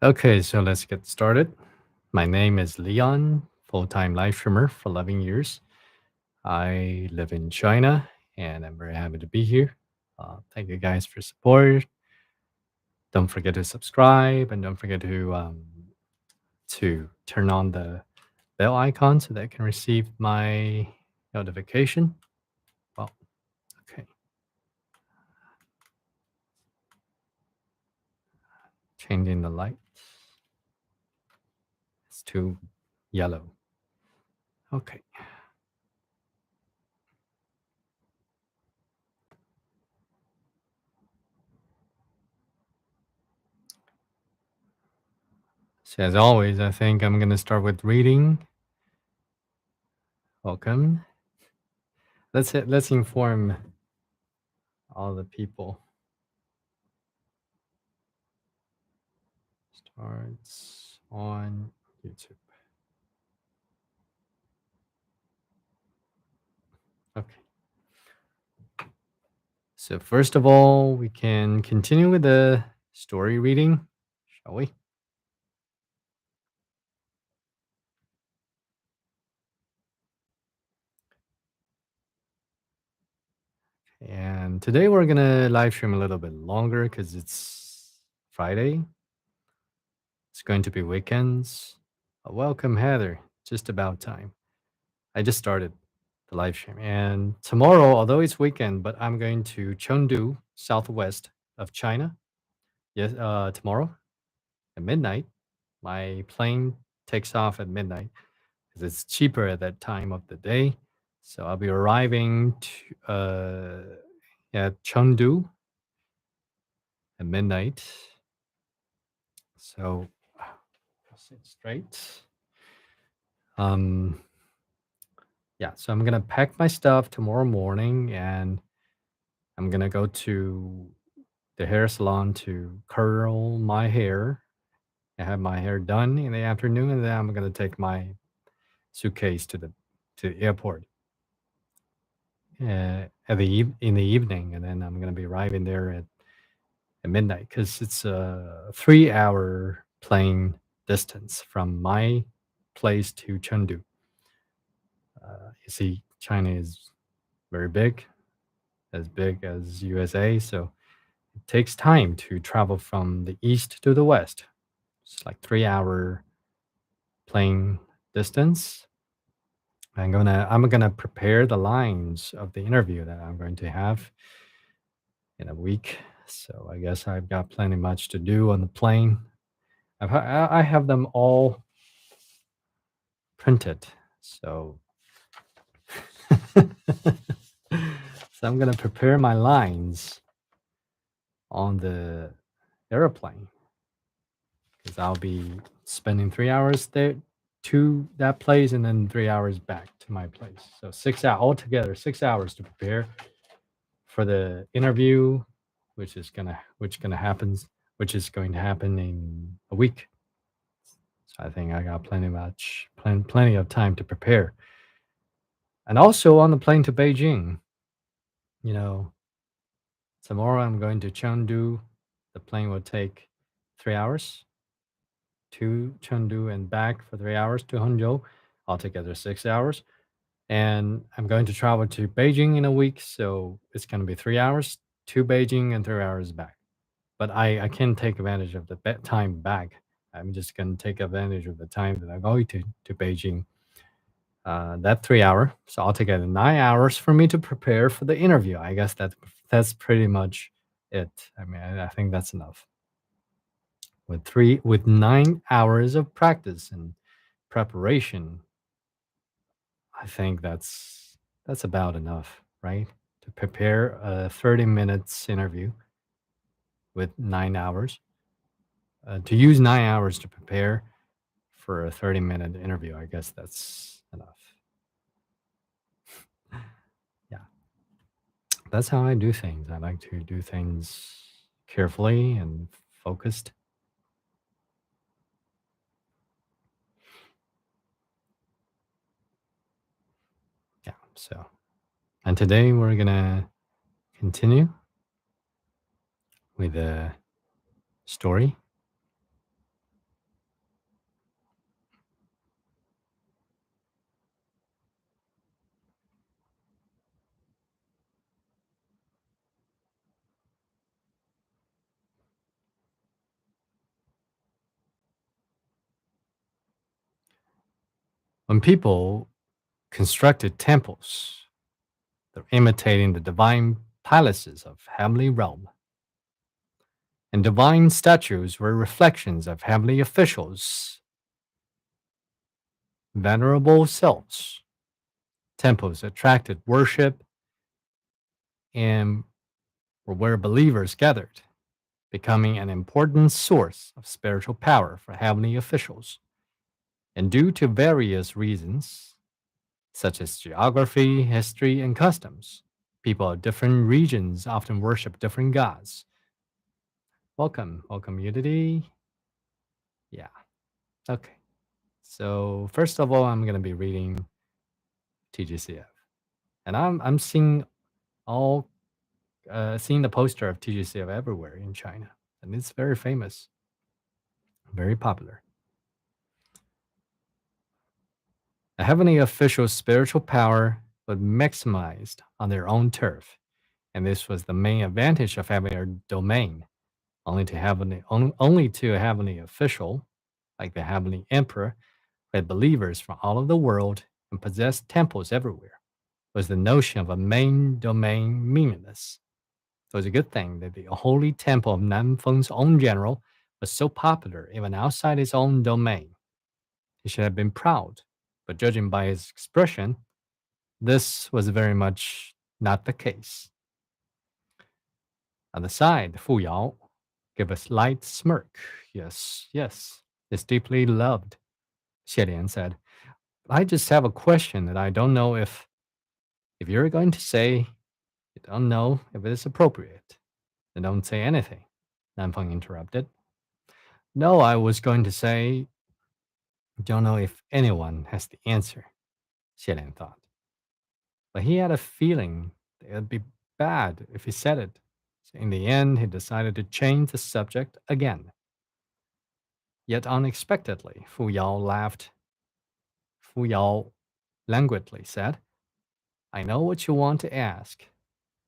Okay, so let's get started. My name is Leon, full-time live streamer for 11 years. I live in China and I'm very happy to be here. Thank you guys for support. Don't forget to subscribe and don't forget to turn on the bell icon so that I can receive my notification. Well, okay. Changing the light. It's too yellow. Okay. So as always, I think I'm gonna start with reading. Welcome. Let's inform all the people. Starts on YouTube. Okay. So first of all, we can continue with the story reading, shall we? And today we're gonna live stream a little bit longer because it's Friday. It's going to be weekends. Welcome, Heather. Just about time. I just started the live stream. And tomorrow, although it's weekend, but I'm going to Chengdu, southwest of China. Yes, tomorrow at midnight. My plane takes off at midnight because it's cheaper at that time of the day. So I'll be arriving at Chengdu at midnight. So I'll sit straight. Um, yeah, so I'm gonna pack my stuff tomorrow morning, and I'm gonna go to the hair salon to curl my hair. I have my hair done in the afternoon, and then I'm gonna take my suitcase to the airport in the evening, and then I'm gonna be arriving there at midnight because it's a 3-hour plane distance from my place to Chengdu. You see, China is very big as USA, so it takes time to travel from the east to the west. It's like 3-hour plane distance. I'm gonna prepare the lines of the interview that I'm going to have in a week. So I guess I've got plenty much to do on the plane. I have them all printed. So so I'm gonna prepare my lines on the airplane because I'll be spending 3 hours there to that place and then 3 hours back to my place. So 6 hours altogether, 6 hours to prepare for the interview, which is going to happen in a week. So I think I got plenty of time to prepare. And also on the plane to Beijing, you know, tomorrow I'm going to Chengdu. The plane will take 3 hours to Chengdu and back for 3 hours to Hangzhou, altogether 6 hours. And I'm going to travel to Beijing in a week, so it's going to be 3 hours to Beijing and 3 hours back. But I can take advantage of the time back. I'm just going to take advantage of the time that I'm going to Beijing. That 3 hour, so altogether 9 hours for me to prepare for the interview. I guess that's pretty much it. I mean, I think that's enough. With 9 hours of practice and preparation, I think that's about enough, right? To prepare a 30 minutes interview with 9 hours. To use 9 hours to prepare for a 30-minute interview, I guess that's enough. Yeah, that's how I do things. I like to do things carefully and focused. Yeah, so, and today we're gonna continue with the story. When people constructed temples, they're imitating the divine palaces of heavenly realm, and divine statues were reflections of heavenly officials' venerable selves. Temples attracted worship and were where believers gathered, becoming an important source of spiritual power for heavenly officials. And due to various reasons, such as geography, history, and customs, people of different regions often worship different gods. Welcome, welcome, Unity. Yeah, okay. So first of all, I'm gonna be reading TGCF, and I'm seeing all seeing the poster of TGCF everywhere in China, and it's very famous, very popular. A heavenly official's spiritual power was maximized on their own turf, and this was the main advantage of having a domain. Only to a heavenly official, like the heavenly emperor, who had believers from all over the world and possessed temples everywhere, was the notion of a main domain meaningless. So it's a good thing that the holy temple of Nanfeng's own general was so popular even outside his own domain. He should have been proud, but judging by his expression, this was very much not the case. On the side, Fu Yao gave a slight smirk. Yes, yes, it's deeply loved, Xie Lian said. I just have a question that I don't know if you're going to say you don't know if it is appropriate, then don't say anything, Nanfeng interrupted. No, I was going to say, don't know if anyone has the answer, Xie Lian thought. But he had a feeling that it'd be bad if he said it. So in the end, he decided to change the subject again. Yet unexpectedly, Fu Yao laughed. Fu Yao languidly said, I know what you want to ask.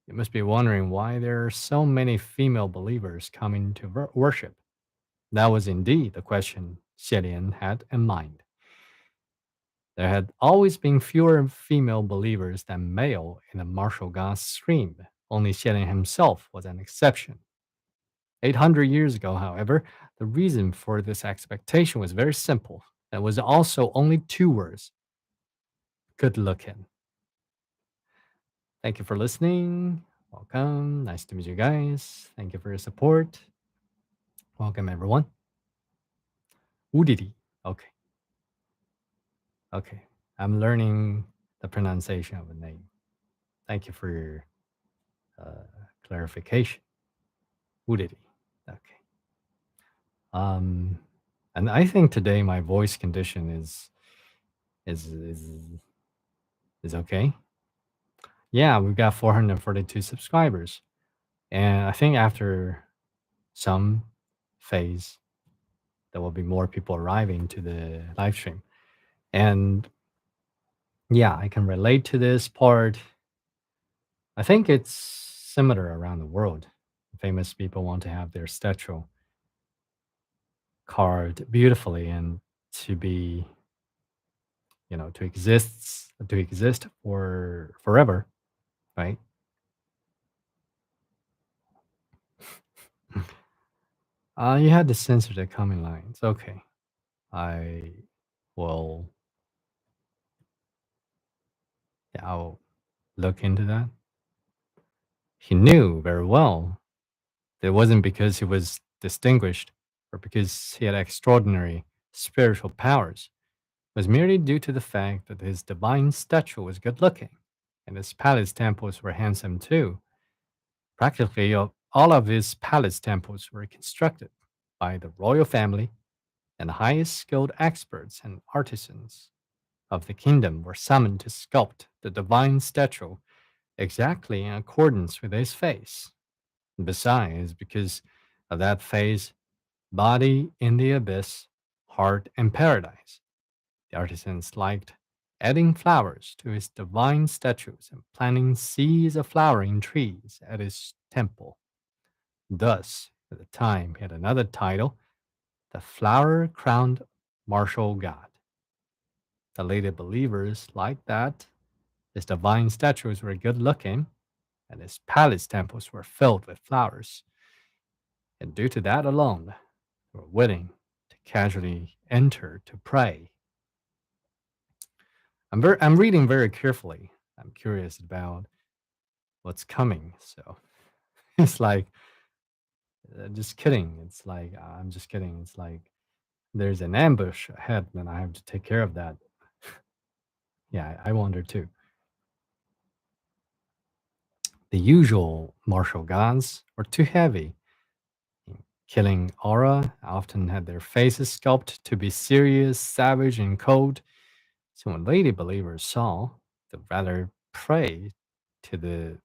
You must be wondering why there are so many female believers coming to worship. That was indeed the question Xie had in mind. There had always been fewer female believers than male in the martial god's stream. Only Xie himself was an exception. 800 years ago, however, the reason for this expectation was very simple. It was also only two words: good looking. Thank you for listening. Welcome. Nice to meet you guys. Thank you for your support. Welcome, everyone. Udidi. Okay. Okay. I'm learning the pronunciation of a name. Thank you for your clarification. Udidi. Okay. Um, and I think today my voice condition is is is okay. Yeah, we've got 442 subscribers, and I think after some phase, there will be more people arriving to the live stream. And yeah, I can relate to this part. I think it's similar around the world. Famous people want to have their statue carved beautifully and to be, to exist for forever, right? You had to censor the coming lines. Okay. I will, yeah, I'll look into that. He knew very well that it wasn't because he was distinguished or because he had extraordinary spiritual powers. It was merely due to the fact that his divine statue was good looking, and his palace temples were handsome too. Practically all of his palace temples were constructed by the royal family, and the highest skilled experts and artisans of the kingdom were summoned to sculpt the divine statue exactly in accordance with his face. Besides, because of that face, body in the abyss, heart in paradise, the artisans liked adding flowers to his divine statues and planting seeds of flowering trees at his temple. Thus, at the time, he had another title, the flower crowned martial god. The lady believers liked that his divine statues were good looking and his palace temples were filled with flowers. And due to that alone, they were willing to casually enter to pray. I'm reading very carefully. I'm curious about what's coming. So it's like, just kidding. It's like, I'm just kidding. It's like there's an ambush ahead and I have to take care of that. Yeah, I wonder too. The usual martial gods were too heavy. Killing aura often had their faces sculpted to be serious, savage, and cold. So when lady believers saw, they'd rather pray to the,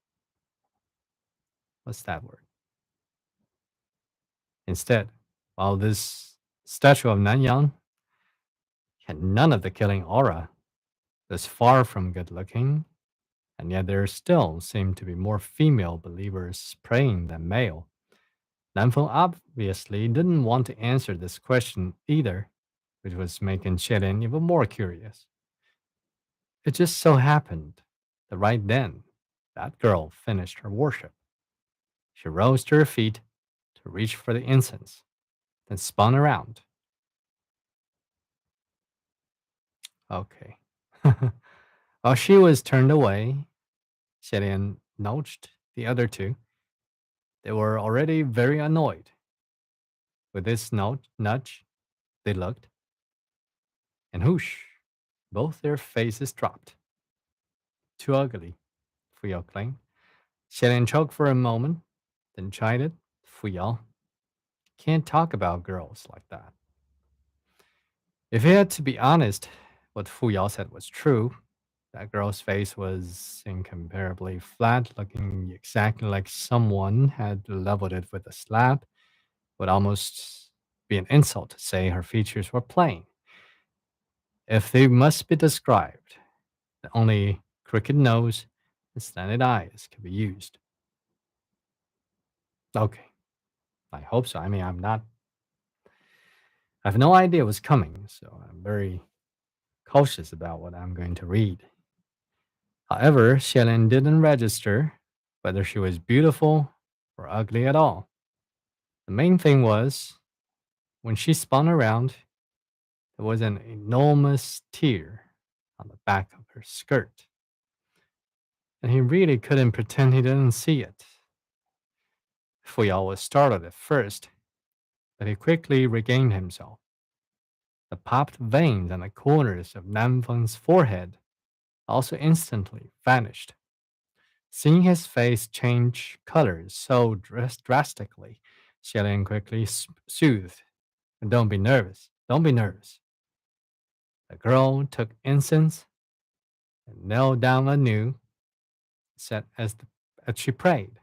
what's that word? Instead, while this statue of Nanyang had none of the killing aura, was far from good looking, and yet there still seemed to be more female believers praying than male. Nanfeng obviously didn't want to answer this question either, which was making Xiaolin even more curious. It just so happened that right then, that girl finished her worship. She rose to her feet to reach for the incense, then spun around. Okay. While she was turned away, Xiaolin nudged the other two. They were already very annoyed. With this nudge, they looked, and whoosh, both their faces dropped. Too ugly, Fuyao claimed. Xiaolin choked for a moment, then chided Fuyao. Can't talk about girls like that. If he had to be honest, what Fuyao said was true. That girl's face was incomparably flat, looking exactly like someone had leveled it with a slab. Would almost be an insult to say her features were plain. If they must be described, the only crooked nose and slanted eyes could be used. Okay, I hope so. I mean, I have no idea what's coming, so I'm very cautious about what I'm going to read. However, Xiaolin didn't register whether she was beautiful or ugly at all. The main thing was, when she spun around, there was an enormous tear on the back of her skirt, and he really couldn't pretend he didn't see it. Fuyao was startled at first, but he quickly regained himself. The popped veins on the corners of Nanfeng's forehead also instantly vanished. Seeing his face change colors so drastically, Xiaolin quickly soothed. Don't be nervous. Don't be nervous. The girl took incense and knelt down anew, said as she prayed.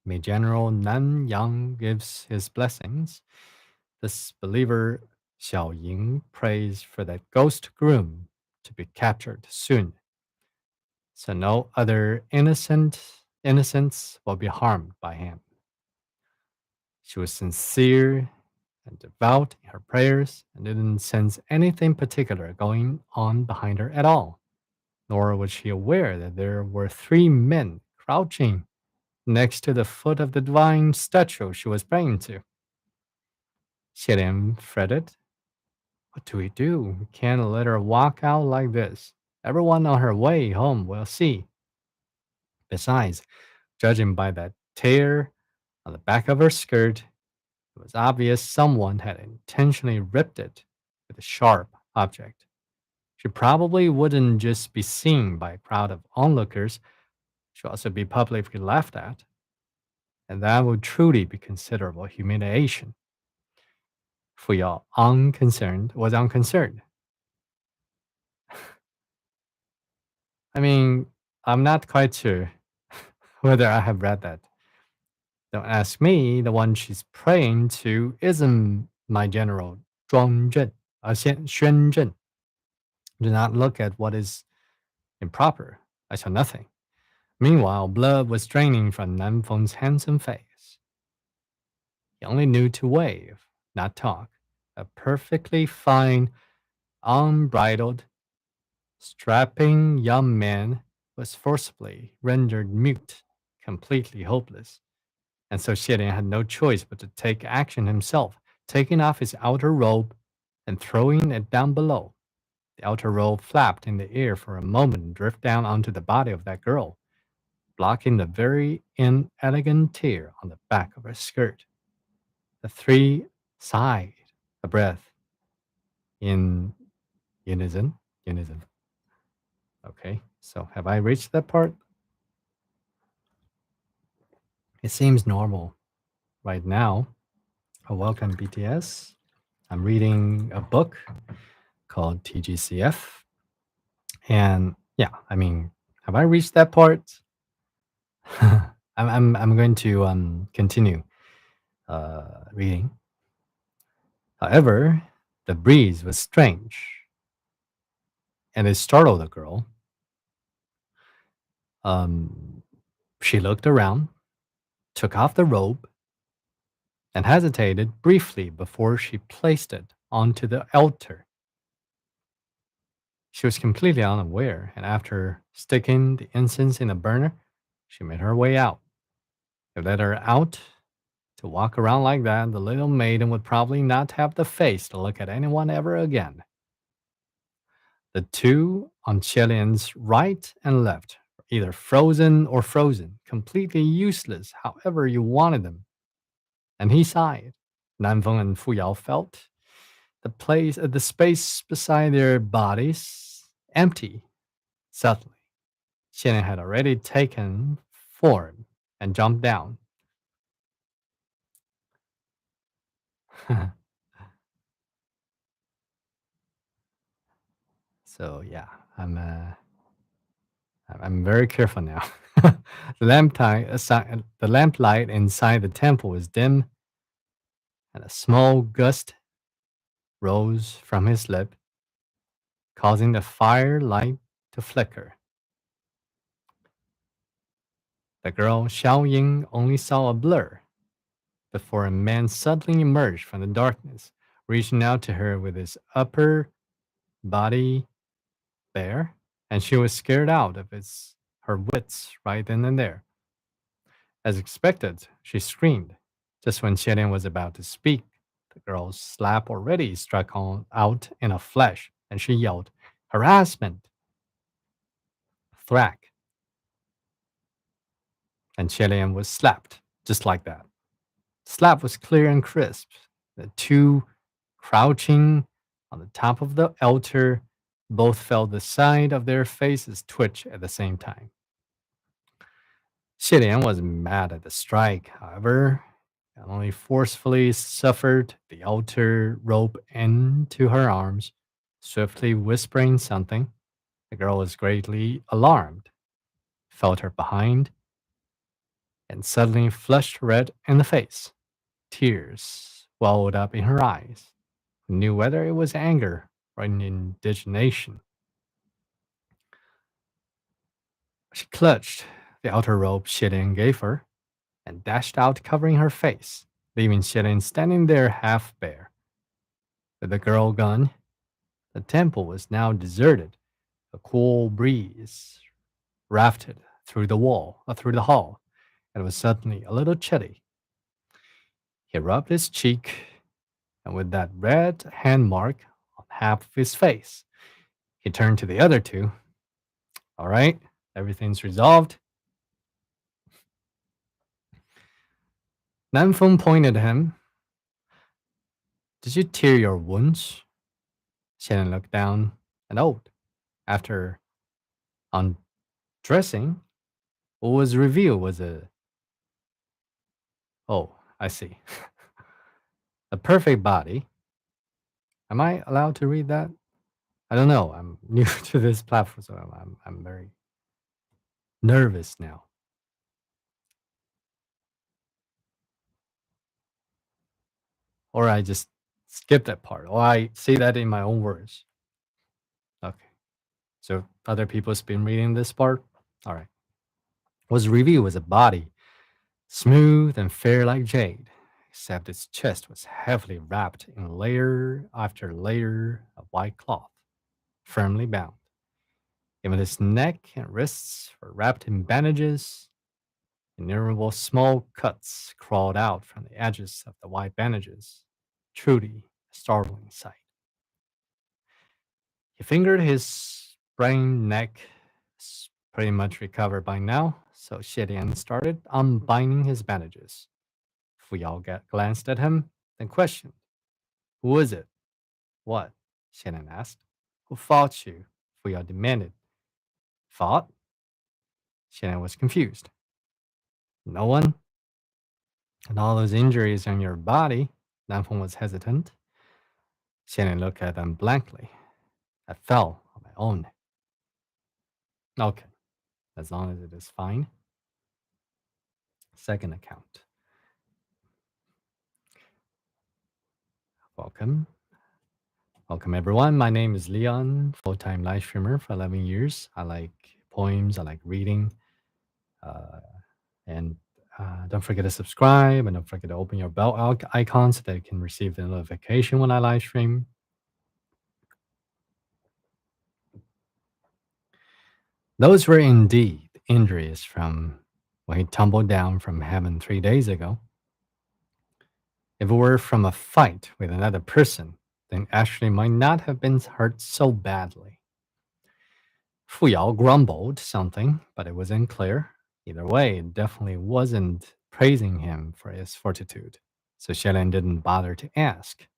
May General Nan Yang gives his blessings. This believer Xiao Ying prays for that ghost groom to be captured soon, so no other innocents will be harmed by him. She was sincere and devout in her prayers and didn't sense anything particular going on behind her at all, nor was she aware that there were three men crouching next to the foot of the divine statue she was praying to. Xiaolin fretted. What do we do? We can't let her walk out like this. Everyone on her way home will see. Besides, judging by that tear on the back of her skirt, it was obvious someone had intentionally ripped it with a sharp object. She probably wouldn't just be seen by a crowd of onlookers, she'd also be publicly laughed at, and that would truly be considerable humiliation. Fuyao was unconcerned. I mean, I'm not quite sure whether I have read that. Don't ask me, the one she's praying to isn't my general Zhuang Zhen, Xuan Zhen. Do not look at what is improper. I saw nothing. Meanwhile, blood was draining from Nanfeng's handsome face. He only knew to wave, not talk. A perfectly fine unbridled, strapping young man was forcibly rendered mute, completely hopeless. And so Xian had no choice but to take action himself, taking off his outer robe and throwing it down below. The outer robe flapped in the air for a moment and drifted down onto the body of that girl, blocking the very inelegant tear on the back of her skirt. The three sighed a breath in unison. Unison. Okay, so have I reached that part? It seems normal right now. Welcome, BTS. I'm reading a book called TGCF. And yeah, I mean, have I reached that part? I'm going to continue reading. However, the breeze was strange, and it startled the girl. Um, she looked around, took off the robe, and hesitated briefly before she placed it onto the altar. She was completely unaware, and after sticking the incense in a burner, she made her way out. They let her out to walk around like that. The little maiden would probably not have the face to look at anyone ever again. The two on Chilean's right and left were either frozen, completely useless, however you wanted them. And he sighed. Nanfeng and Fuyao felt the space beside their bodies empty. Suddenly, Xian had already taken form and jumped down. So yeah, I'm uh, I'm very careful now. The lamplight inside the temple was dim, and a small gust rose from his lip, causing the firelight to flicker. The girl Xiao Ying only saw a blur before a man suddenly emerged from the darkness, reaching out to her with his upper body bare, and she was scared out of her wits right then and there. As expected, she screamed. Just when Xian was about to speak, the girl's slap already out in a flash, and she yelled, "Harassment! Thrack!" And Xian was slapped, just like that. The slap was clear and crisp. The two, crouching on the top of the altar, both felt the side of their faces twitch at the same time. Xian was mad at the strike, however, and only forcefully suffered the altar rope into her arms, swiftly whispering something. The girl was greatly alarmed, felt her behind, and suddenly flushed red in the face. Tears welled up in her eyes. Who knew whether it was anger or indignation? She clutched the outer rope Xian gave her and dashed out, covering her face, leaving Xian standing there half bare. With the girl gone, the temple was now deserted. A cool breeze wafted through the hall, and it was suddenly a little chilly. He rubbed his cheek, and with that red hand mark on half of his face, he turned to the other two. All right, everything's resolved. Nanfeng pointed at him. Did you tear your wounds? Shannon looked down and out. After undressing, what was revealed was a. Oh, I see. A perfect body. Am I allowed to read that? I don't know. I'm new to this platform, so I'm very nervous now. Or I just skip that part. Or I say that in my own words. Okay. So other people's been reading this part? All right. Was revealed was a body, smooth and fair like jade, except its chest was heavily wrapped in layer after layer of white cloth. firmly bound. Even his neck and wrists were wrapped in bandages. Innumerable small cuts crawled out from the edges of the white bandages. Truly a startling sight. He fingered his sprained neck, pretty much recovered by now, so Xidian started unbinding his bandages. Fuyao glanced at him, then questioned, "Who is it?" "What?" Xidian asked. "Who fought you?" Fuyao demanded. "Fought?" Xidian was confused. "No one?" "And all those injuries on your body?" Nanfeng was hesitant. Xidian looked at them blankly. "I fell on my own." "Okay, as long as it is fine." Second account. Welcome. Welcome, everyone. My name is Leon, full time live streamer for 11 years. I like poems, I like reading. Uh, and don't forget to subscribe and don't forget to open your bell icon so that you can receive the notification when I live stream. Those were indeed injuries from when he tumbled down from heaven 3 days ago. If it were from a fight with another person, then Ashley might not have been hurt so badly. Fuyao grumbled something, but it was unclear. Either way, it definitely wasn't praising him for his fortitude, so Shellen didn't bother to ask.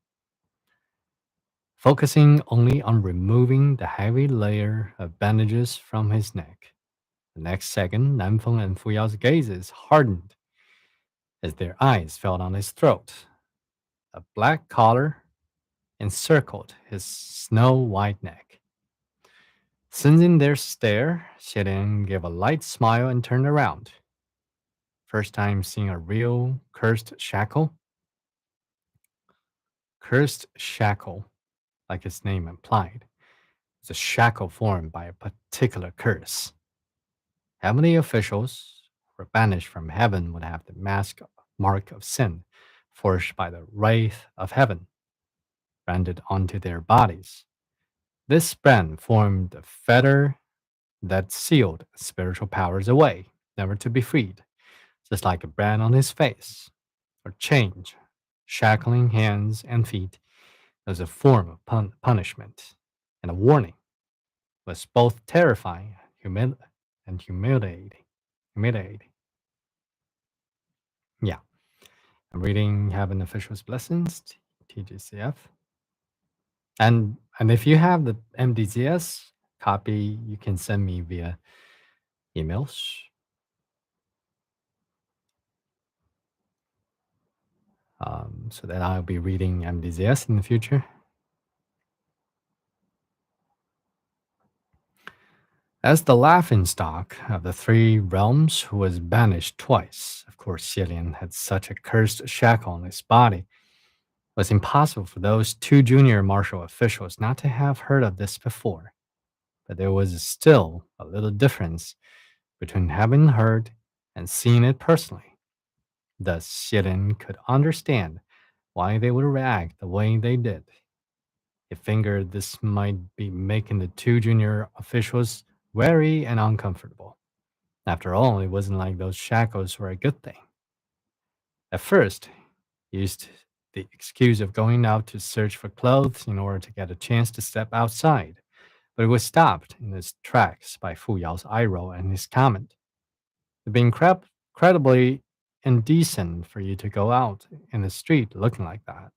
Focusing only on removing the heavy layer of bandages from his neck. The next second, Nanfeng and Fuyao's gazes hardened as their eyes fell on his throat. A black collar encircled his snow white neck. Sensing their stare, Shiden gave a light smile and turned around. First time seeing a real cursed shackle? Cursed shackle, like its name implied, is a shackle formed by a particular curse. Heavenly officials who were banished from heaven would have the mark of sin forged by the wraith of heaven branded onto their bodies. This brand formed a fetter that sealed spiritual powers away, never to be freed, just like a brand on his face, or change, shackling hands and feet as a form of punishment and a warning was both terrifying and humiliating. Humiliating. Yeah, I'm reading Heaven Officials Blessings, TGCF. And if you have the MDZS copy, you can send me via emails. So that I'll be reading MDZS in the future. As the laughingstock of the three realms who was banished twice, of course, Xilian had such a cursed shackle on his body. It was impossible for those two junior martial officials not to have heard of this before. But there was still a little difference between having heard and seeing it personally. Thus, Xilian could understand why they would react the way they did. He figured this might be making the two junior officials wary and uncomfortable. After all, it wasn't like those shackles were a good thing. At first, he used the excuse of going out to search for clothes in order to get a chance to step outside, but it was stopped in his tracks by Fu Yao's eye roll and his comment. It'd be incredibly indecent for you to go out in the street looking like that.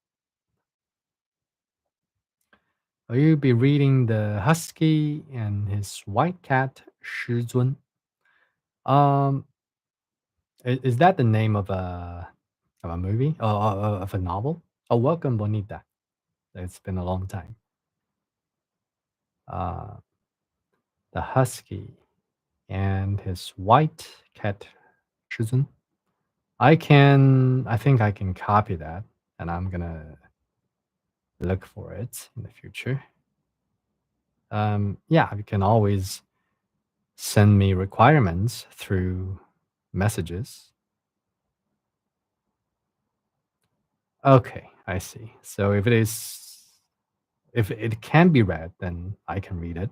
Will you be reading The Husky and His White Cat, Shizun? Um, is that the name of a movie? Of a novel? Oh, welcome, Bonita. It's been a long time. Uh, the Husky and His White Cat, Shizun. I think I can copy that, and I'm gonna look for it in the future. Yeah, you can always send me requirements through messages. Okay, I see. So if it is If it can be read, then I can read it.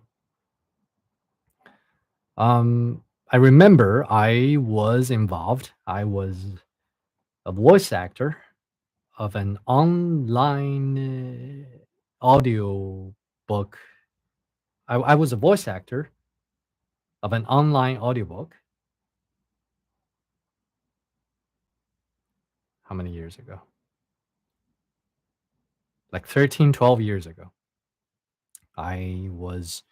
I remember I was involved. I was a voice actor of an online audio book. I was a voice actor of an online audiobook. How many years ago? Like 13, 12 years ago. I was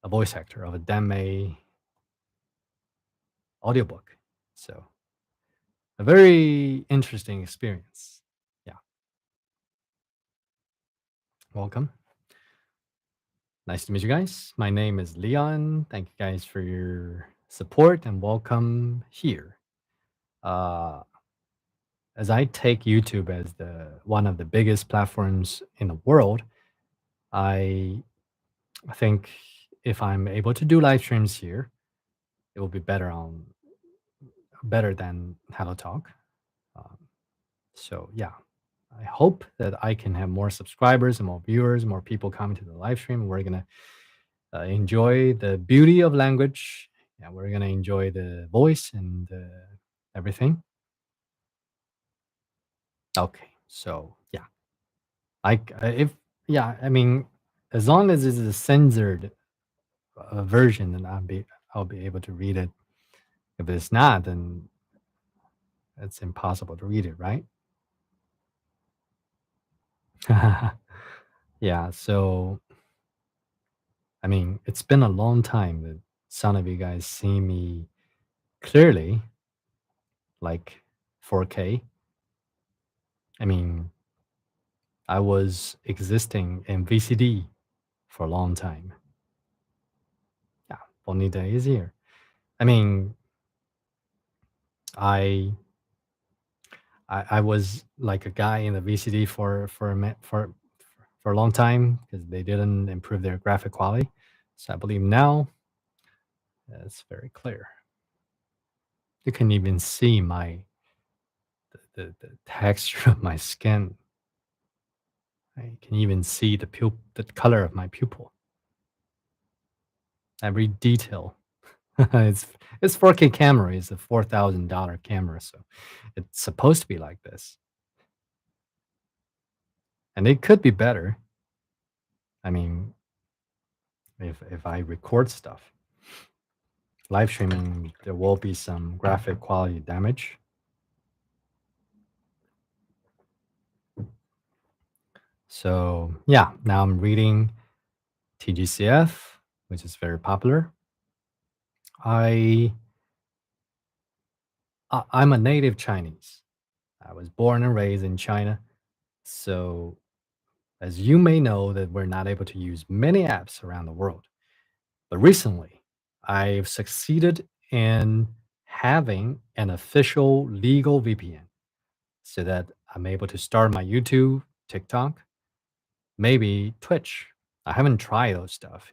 a voice actor of a Deme audiobook. So a very interesting experience. Yeah. Welcome. Nice to meet you guys. My name is Leon. Thank you guys for your support and welcome here. Uh, as I take YouTube as the one of the biggest platforms in the world, I think if I'm able to do live streams here, it will be better than Hello Talk. Um, so yeah, I hope that I can have more subscribers and more viewers, more people coming to the live stream. We're gonna enjoy the beauty of language. Yeah, we're gonna enjoy the voice and everything. Okay, so yeah, if yeah, I mean, as long as it's a censored version, then I'll be able to read it. If it's not, then it's impossible to read it, right? Yeah. So I mean, it's been a long time that some of you guys see me clearly, like 4K. I mean, I was existing in VCD for a long time. Yeah, Bonita is here. I mean, I I was like a guy in the VCD for a long time because they didn't improve their graphic quality. So I believe now it's very clear. You can even see the texture of my skin. I can even see the color of my pupil. Every detail. it's it's 4K camera. It's a $4,000 camera, so it's supposed to be like this, and it could be better. I mean, if I record stuff, live streaming, there will be some graphic quality damage. So yeah, now I'm reading TGCF, which is very popular. I I'm a native Chinese. I was born and raised in China. So as you may know that we're not able to use many apps around the world. But recently, I've succeeded in having an official legal VPN so that I'm able to start my YouTube, TikTok, maybe Twitch. I haven't tried those stuff,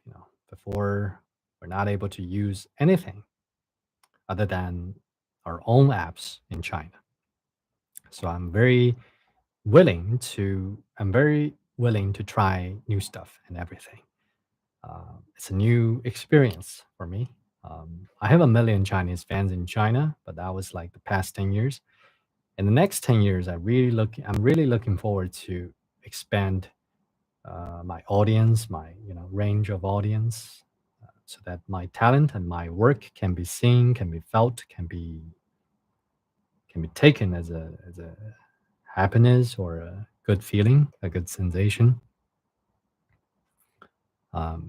before we're not able to use anything other than our own apps in China. So I'm very willing to try new stuff and everything. It's a new experience for me. I have a million Chinese fans in China, but that was like the past 10 years. In the next 10 years, I'm really looking forward to expand my audience, my range of audience, so that my talent and my work can be seen, can be felt, can be taken as a happiness or a good feeling, a good sensation.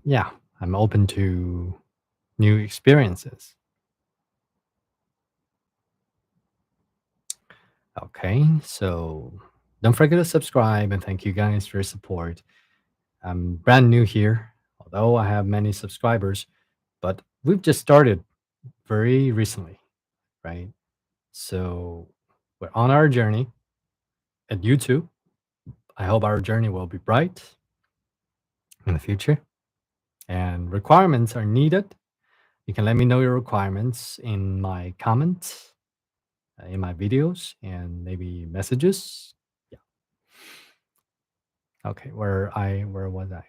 Yeah, I'm open to new experiences. Okay, so don't forget to subscribe and thank you guys for your support. I'm brand new here, although I have many subscribers, but we've just started very recently, right? So we're on our journey at YouTube. I hope our journey will be bright in the future. And requirements are needed. You can let me know your requirements in my comments, in my videos, and maybe messages. Yeah. Okay, where was I?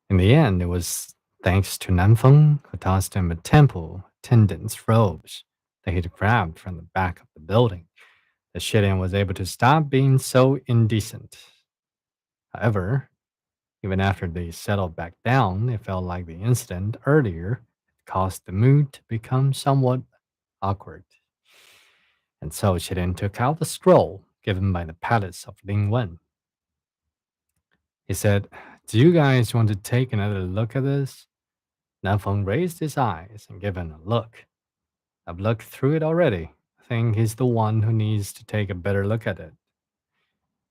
In the end, it was thanks to Nanfeng who tossed him a temple attendant's robes that he'd grabbed from the back of the building that Shirin was able to stop being so indecent. However, even after they settled back down, it felt like the incident earlier caused the mood to become somewhat awkward. And so Shirin took out the scroll given by the palace of Lingwen. He said, "Do you guys want to take another look at this?" Nanfeng raised his eyes and gave him a look. "I've looked through it already. I think he's the one who needs to take a better look at it."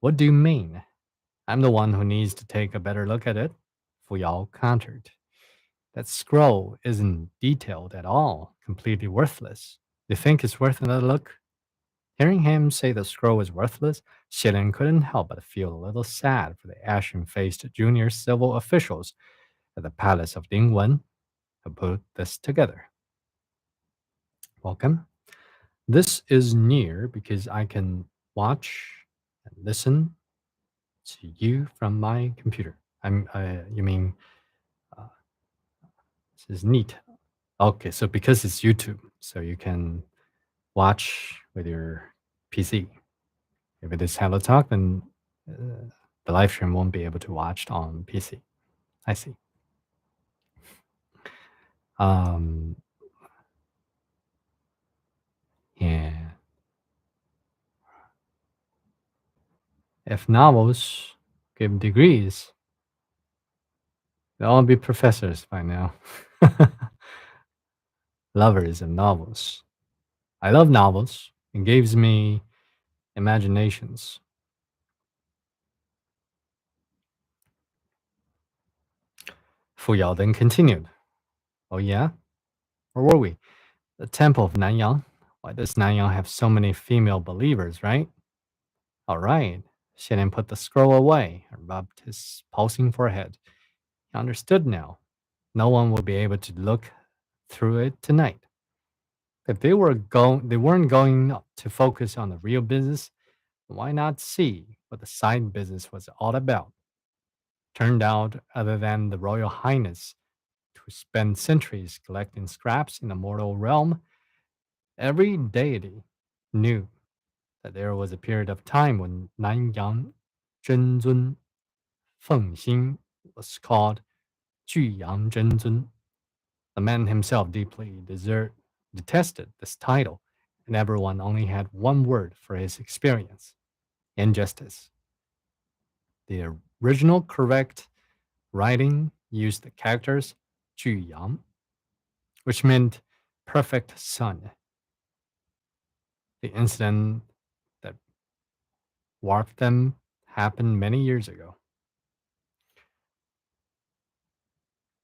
"What do you mean?" "I'm the one who needs to take a better look at it," Fuyao countered. "That scroll isn't detailed at all, completely worthless. Do you think it's worth another look?" Hearing him say the scroll was worthless, Shirin couldn't help but feel a little sad for the ashen faced junior civil officials at the palace of Dingwen who put this together. "Welcome. This is near because I can watch and listen to you from my computer. You mean, uh, this is neat. Okay, so because it's YouTube, so you can watch with your PC. If it is Hello Talk, then the live stream won't be able to watch on PC. I see. Um, yeah. If novels give degrees, they'll all be professors by now. Lovers of novels. I love novels. It gives me imaginations. Fu Yao then continued. "Oh, yeah? Where were we? The Temple of Nanyang. Why does Nanyang have so many female believers, right?" "All right." Shannon put the scroll away and rubbed his pulsing forehead. He understood now. No one would be able to look through it tonight. If they weren't going to focus on the real business, why not see what the side business was all about? Turned out, other than the Royal Highness, who spent centuries collecting scraps in the mortal realm, every deity knew that there was a period of time when Nanyang Zhenzun Fengxing was called Juyang Zhenzun. The man himself deeply detested this title, and everyone only had one word for his experience: injustice. The original correct writing used the characters Juyang, which meant perfect son. The incident that warped them happened many years ago.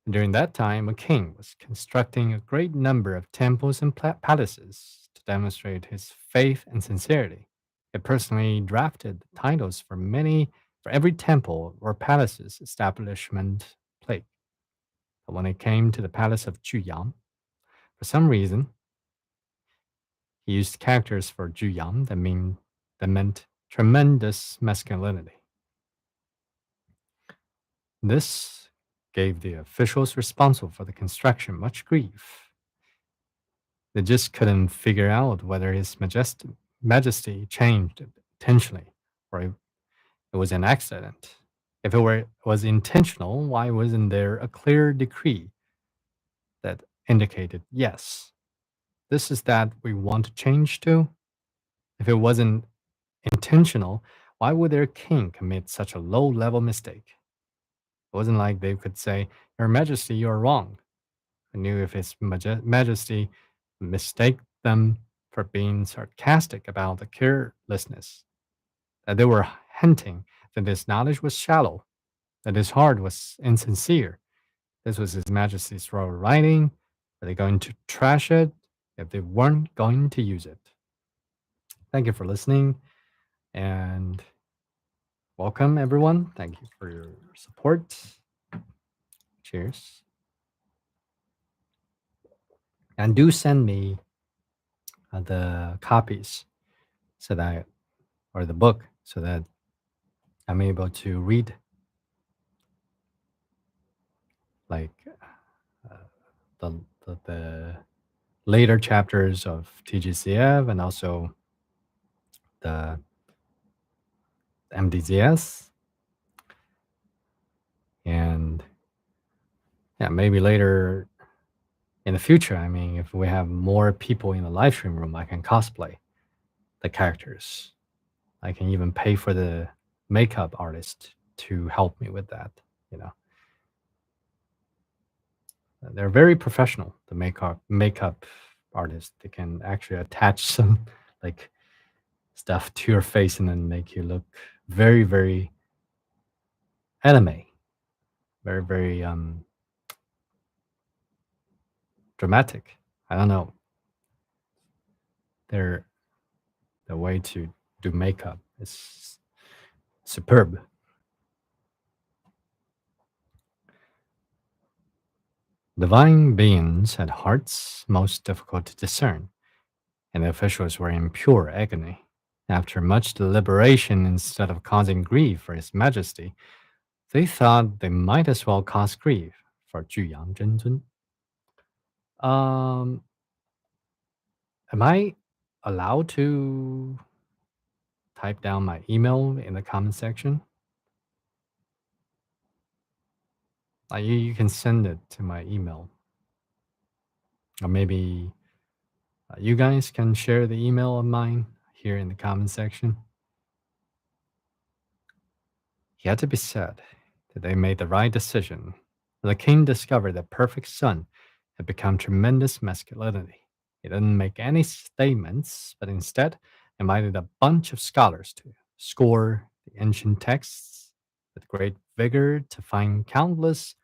During that time, a king was constructing a great number of temples and palaces to demonstrate his faith and sincerity. He personally drafted the titles for every temple or palace's establishment plate. But when it came to the palace of Juyang, for some reason, he used characters for Juyang that meant tremendous masculinity. This gave the officials responsible for the construction much grief. They just couldn't figure out whether Majesty changed it intentionally or if it was an accident. If was intentional, why wasn't there a clear decree that indicated, yes, this is that we want to change to? If it wasn't intentional, why would their king commit such a low level mistake? It wasn't like they could say, Your Majesty, you're wrong. I knew if His Majesty mistake them for being sarcastic about the carelessness, that they were hinting that his knowledge was shallow, that his heart was insincere. This was His Majesty's royal writing. Were they going to trash it if they weren't going to use it? Thank you for listening and welcome, everyone. Thank you for your support. Cheers. And do send me the copies so that, or the book, so that I'm able to read like uh, the, the later chapters of TGCF and also the MDZS. And yeah, maybe later in the future, I mean, if we have more people in the live stream room, I can cosplay the characters. I can even pay for the makeup artist to help me with that. You know, they're very professional. The makeup artist, they can actually attach some like stuff to your face and then make you look very, very anime, very, very dramatic. I don't know. Their the way to do makeup is superb. Divine beings had hearts most difficult to discern, and the officials were in pure agony. After much deliberation, instead of causing grief for His Majesty, they thought they might as well cause grief for Juyang Zhenzun. Um, am I allowed to type down my email in the comment section? You can send it to my email, or maybe you guys can share the email of mine here in the comment section. Yet to be said that they made the right decision. The king discovered that perfect sun had become tremendous masculinity. He didn't make any statements, but instead invited a bunch of scholars to score the ancient texts with great vigor to find countless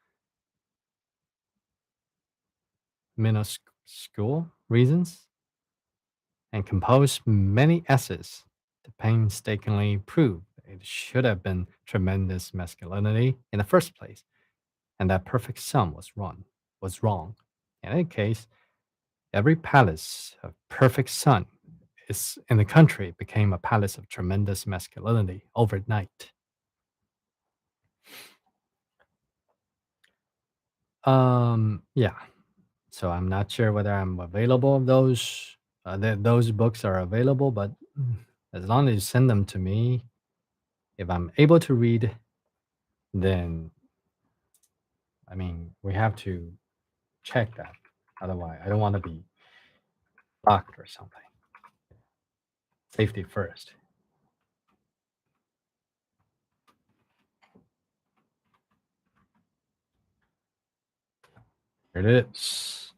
minuscule reasons and compose many essays to painstakingly prove it should have been tremendous masculinity in the first place and that perfect sum was wrong. In any case, every palace of perfect sun is in the country became a palace of tremendous masculinity overnight. Yeah. So I'm not sure whether I'm available. Those books are available, but as long as you send them to me, if I'm able to read, then I mean we have to check that. Otherwise, I don't want to be blocked or something. Safety first. Here it is.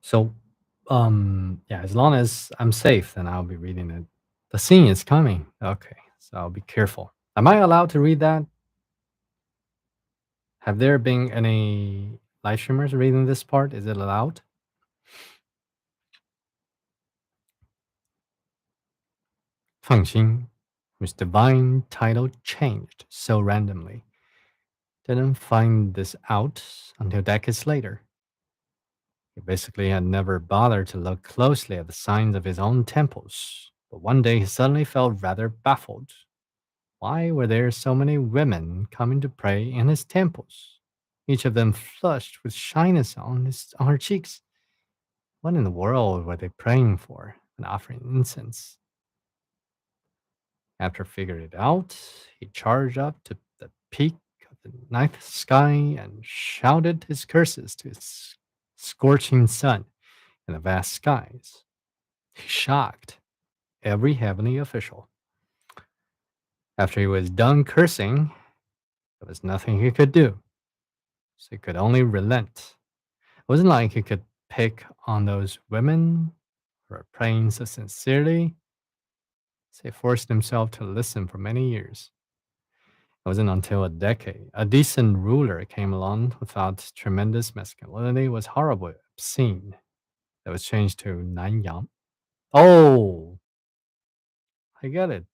So, yeah, as long as I'm safe, then I'll be reading it. The scene is coming. Okay, so I'll be careful. Am I allowed to read that? Have there been any live streamers reading this part? Is it allowed? Feng Xing, whose divine title changed so randomly, didn't find this out until decades later. He basically had never bothered to look closely at the signs of his own temples, but one day he suddenly felt rather baffled. Why were there so many women coming to pray in his temples, each of them flushed with shyness on her cheeks? What in the world were they praying for and offering incense? After figuring it out, he charged up to the peak of the ninth sky and shouted his curses to his scorching sun in the vast skies. He shocked every heavenly official. After he was done cursing, there was nothing he could do, so he could only relent. It wasn't like he could pick on those women who were praying so sincerely, so he forced himself to listen for many years. It wasn't until a decent ruler came along who thought tremendous masculinity was horribly obscene, that was changed to Nanyang. Oh, I get it.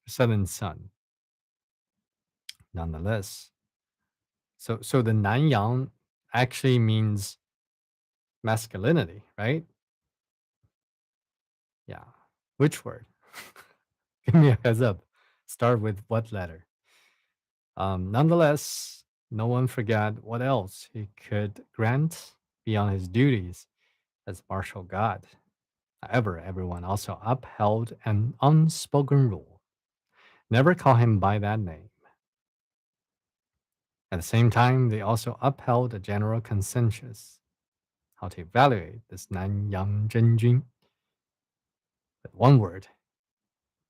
Southern sun. nonetheless. So the Nanyang actually means masculinity, right? Yeah. Which word? Give me a heads up. Start with what letter? Nonetheless, no one forgot what else he could grant beyond his duties as martial god. However, everyone also upheld an unspoken rule: never call him by that name. At the same time, they also upheld a general consensus how to evaluate this Nanyang Zhenjun with one word: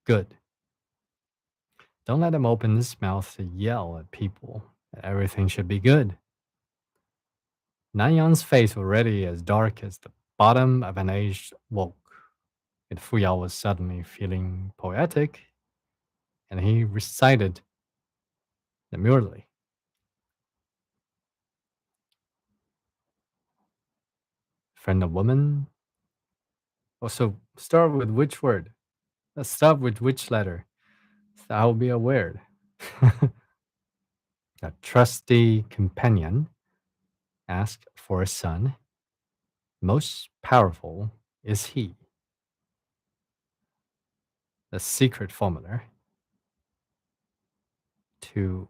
good. Don't let him open his mouth to yell at people that everything should be good. Nanyang's face already as dark as the bottom of an aged wok. And Fuyao was suddenly feeling poetic, and he recited demurely, friend of woman. Also, start with which word? Let's start with which letter? So I'll be aware. A trusty companion asked for a son. Most powerful is he. The secret formula to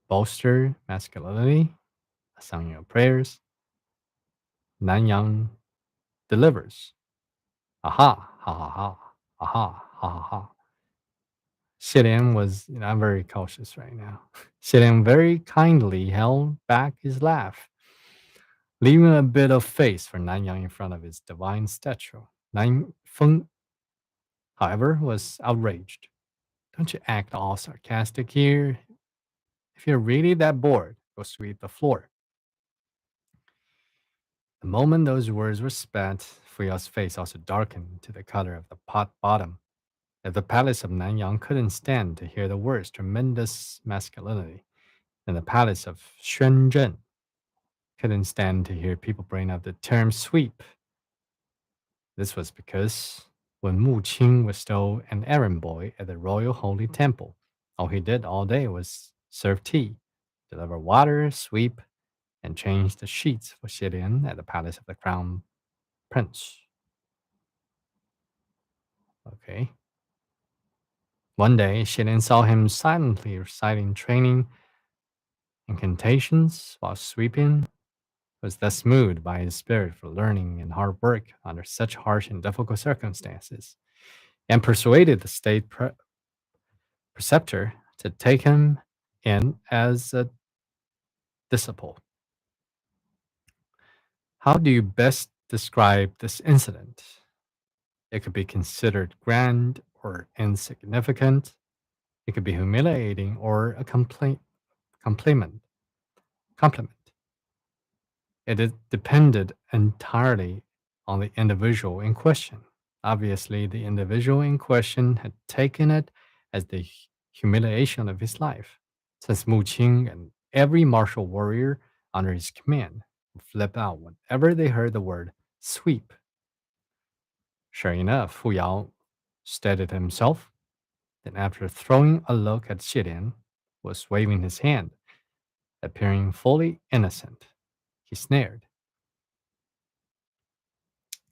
bolster masculinity, a song of prayers, Nanyang delivers. Aha, ha ha ha, aha, ha ha ha. Xidian was, I'm very cautious right now. Xidian very kindly held back his laugh, leaving a bit of face for Nanyang in front of his divine statue. Nan Feng, however, was outraged. Don't you act all sarcastic here. If you're really that bored, go sweep the floor. The moment those words were spat, Fuyao's face also darkened to the color of the pot bottom. If the palace of Nanyang couldn't stand to hear the words tremendous masculinity, then the palace of Shenzhen couldn't stand to hear people bring up the term sweep. This was because when Mu Qing was still an errand boy at the Royal Holy Temple, all he did all day was serve tea, deliver water, sweep, and change the sheets for Xidian at the palace of the Crown Prince. Okay. One day, Xidian saw him silently reciting training incantations while sweeping, was thus moved by his spirit for learning and hard work under such harsh and difficult circumstances, and persuaded the state preceptor to take him in as a disciple. How do you best describe this incident? It could be considered grand or insignificant. It could be humiliating or a compliment. Compliment. Depended entirely on the individual in question. Obviously, the individual in question had taken it as the humiliation of his life, since Mu Qing and every martial warrior under his command would flip out whenever they heard the word sweep. Sure enough, Fu Yao steadied himself, then after throwing a look at Xidian, was waving his hand, appearing fully innocent. He snared.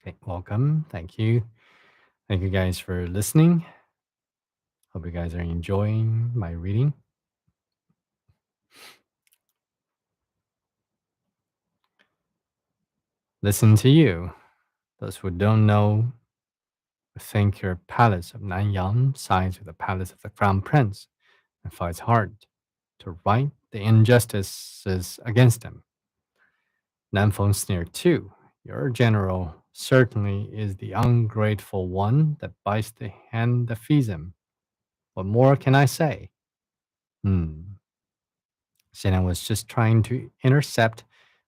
Okay, welcome. Thank you. Thank you guys for listening. Hope you guys are enjoying my reading. Listen to you. Those who don't know think your palace of Nanyang sides with the palace of the crown prince and fights hard to right the injustices against him. Nanfeng sneered too. Your general certainly is the ungrateful one that bites the hand that feeds him. What more can I say? Hmm. Xian was just trying to intercept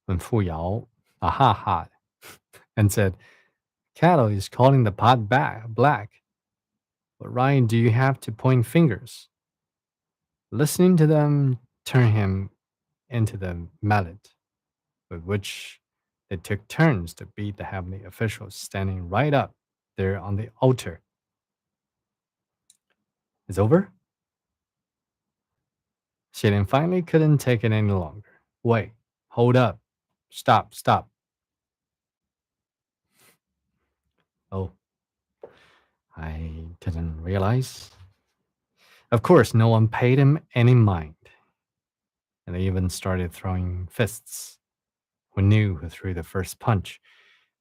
when Fu Yao aha ha and said, Cattle is calling the pot back black. What right do you have to point fingers? Listening to them turned him into the mallet with which they took turns to beat the heavenly officials standing right up there on the altar. It's over? Shirin finally couldn't take it any longer. Wait, hold up. Stop, stop. Oh, I didn't realize. Of course, no one paid him any mind, and they even started throwing fists. Who knew who threw the first punch?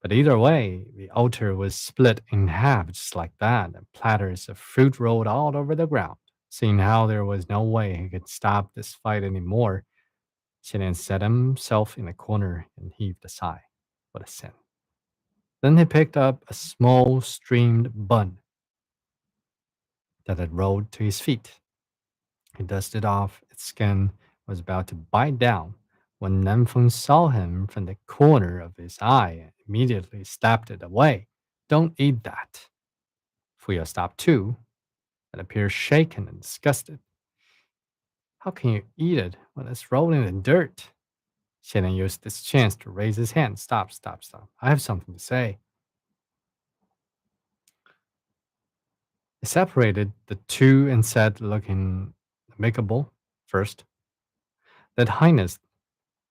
But either way, the altar was split in half just like that, and platters of fruit rolled all over the ground. Seeing how there was no way he could stop this fight anymore, Shirin set himself in a corner and heaved a sigh. What a sin. Then he picked up a small streamed bun that had rolled to his feet. He dusted off its skin, was about to bite down, when Nanfeng saw him from the corner of his eye and immediately slapped it away. Don't eat that. Fuya stopped too, and appeared shaken and disgusted. How can you eat it when it's rolling in dirt? Shannon used this chance to raise his hand. Stop, stop, stop. I have something to say. He separated the two and said, looking amicable, first, that Highness,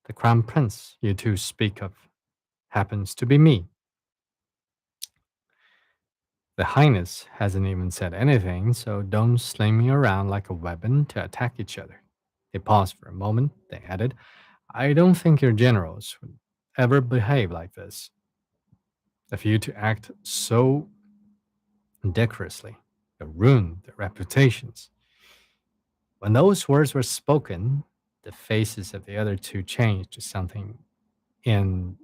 the Crown Prince you two speak of, happens to be me. The Highness hasn't even said anything, so don't sling me around like a weapon to attack each other. They paused for a moment, they added, I don't think your generals would ever behave like this. If you to act so decorously, you ruin their reputations. When those words were spoken, the faces of the other two changed to something indiscernible.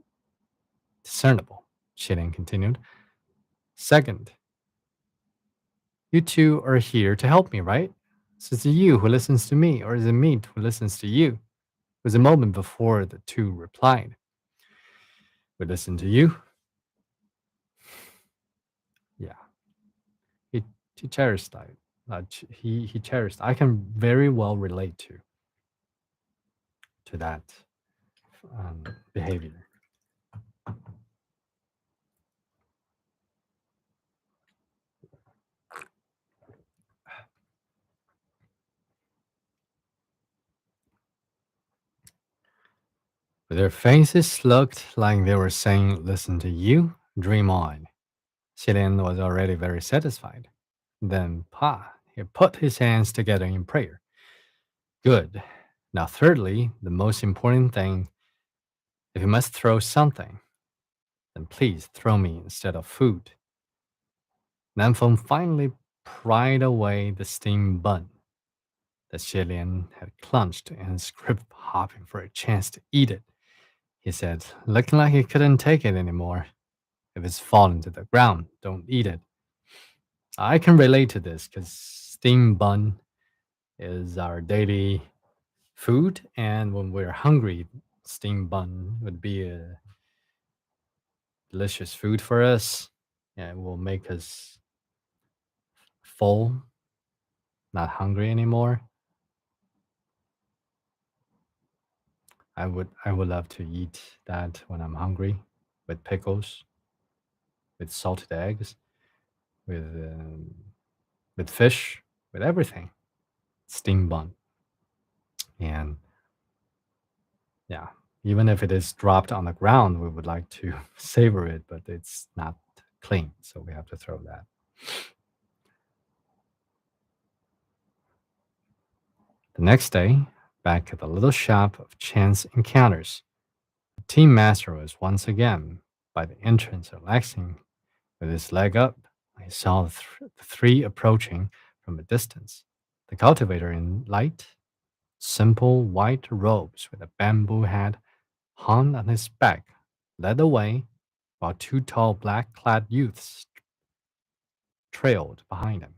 Shirin continued. Second, you two are here to help me, right? So is it you who listens to me, or is it me who listens to you? It was a moment before the two replied. We listen to you. Yeah, he, he cherished that. He cherished. I can very well relate to that behavior. But their faces looked like they were saying, listen to you, dream on. Shilen was already very satisfied. Then Pa, he put his hands together in prayer. Good. Now, thirdly, the most important thing, if you must throw something, then please throw me instead of food. Nanfeng finally pried away the steam bun that Shilen had clenched in his grip, hoping for a chance to eat it. He said, looking like he couldn't take it anymore. If it's fallen to the ground, don't eat it. I can relate to this because steam bun is our daily food, and when we're hungry, steam bun would be a delicious food for us. And it will make us full, not hungry anymore. I would love to eat that when I'm hungry, with pickles, with salted eggs, with with fish, with everything. Steam bun, and yeah, even if it is dropped on the ground, we would like to savor it, but it's not clean, so we have to throw that. The next day, back at the little shop of chance encounters, the team master was once again by the entrance relaxing with his leg up. I saw the three approaching from a distance. The cultivator in light, simple white robes with a bamboo hat hung on his back led the way, while two tall black clad youths trailed behind him.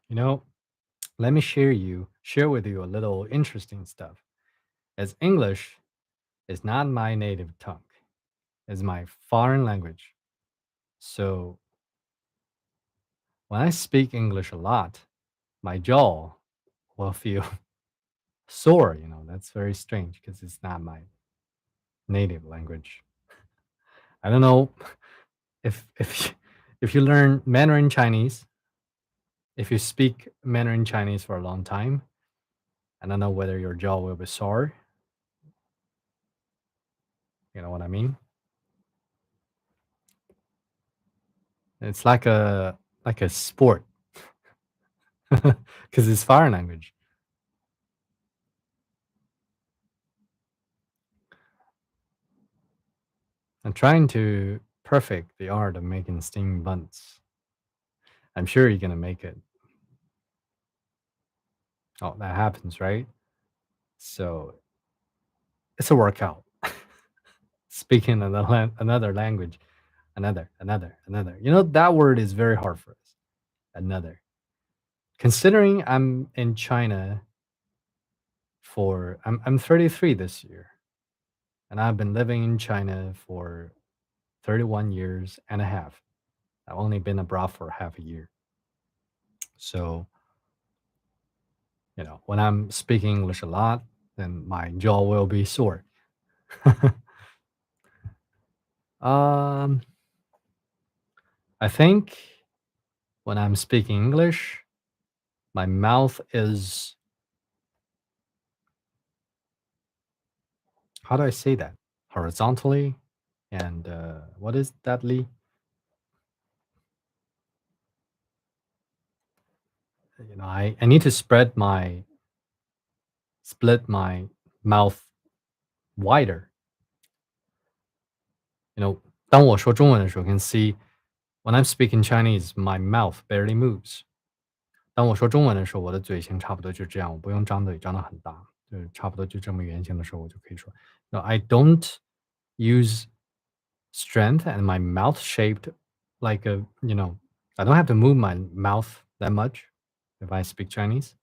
You know, let me share with you a little interesting stuff. As English is not my native tongue, it's my foreign language. So when I speak English a lot, my jaw will feel sore. That's very strange because it's not my native language. I don't know if if you learn Mandarin Chinese, if you speak Mandarin Chinese for a long time, I don't know whether your jaw will be sore. You know what I mean? It's like a sport because it's foreign language. I'm trying to perfect the art of making steamed buns. I'm sure you're gonna make it. Oh, that happens, right? So it's a workout. Speaking another language, another. You know that word is very hard for us. Another. Considering I'm in China for I'm 33 this year, and I've been living in China for 31 years and a half. I've only been abroad for half a year. So, when I'm speaking English a lot, then my jaw will be sore. um, I think when I'm speaking English, my mouth is, how do I say that? Horizontally. And what is that, Lee? I need to split my mouth wider. You know, 当我说中文的时候 can see when I'm speaking Chinese, my mouth barely moves. 当我说中文的时候，我的嘴型差不多就这样，我不用张嘴张得很大，就是差不多就这么圆形的时候，我就可以说。No, I don't use strength and my mouth shaped like I don't have to move my mouth that much if I speak Chinese.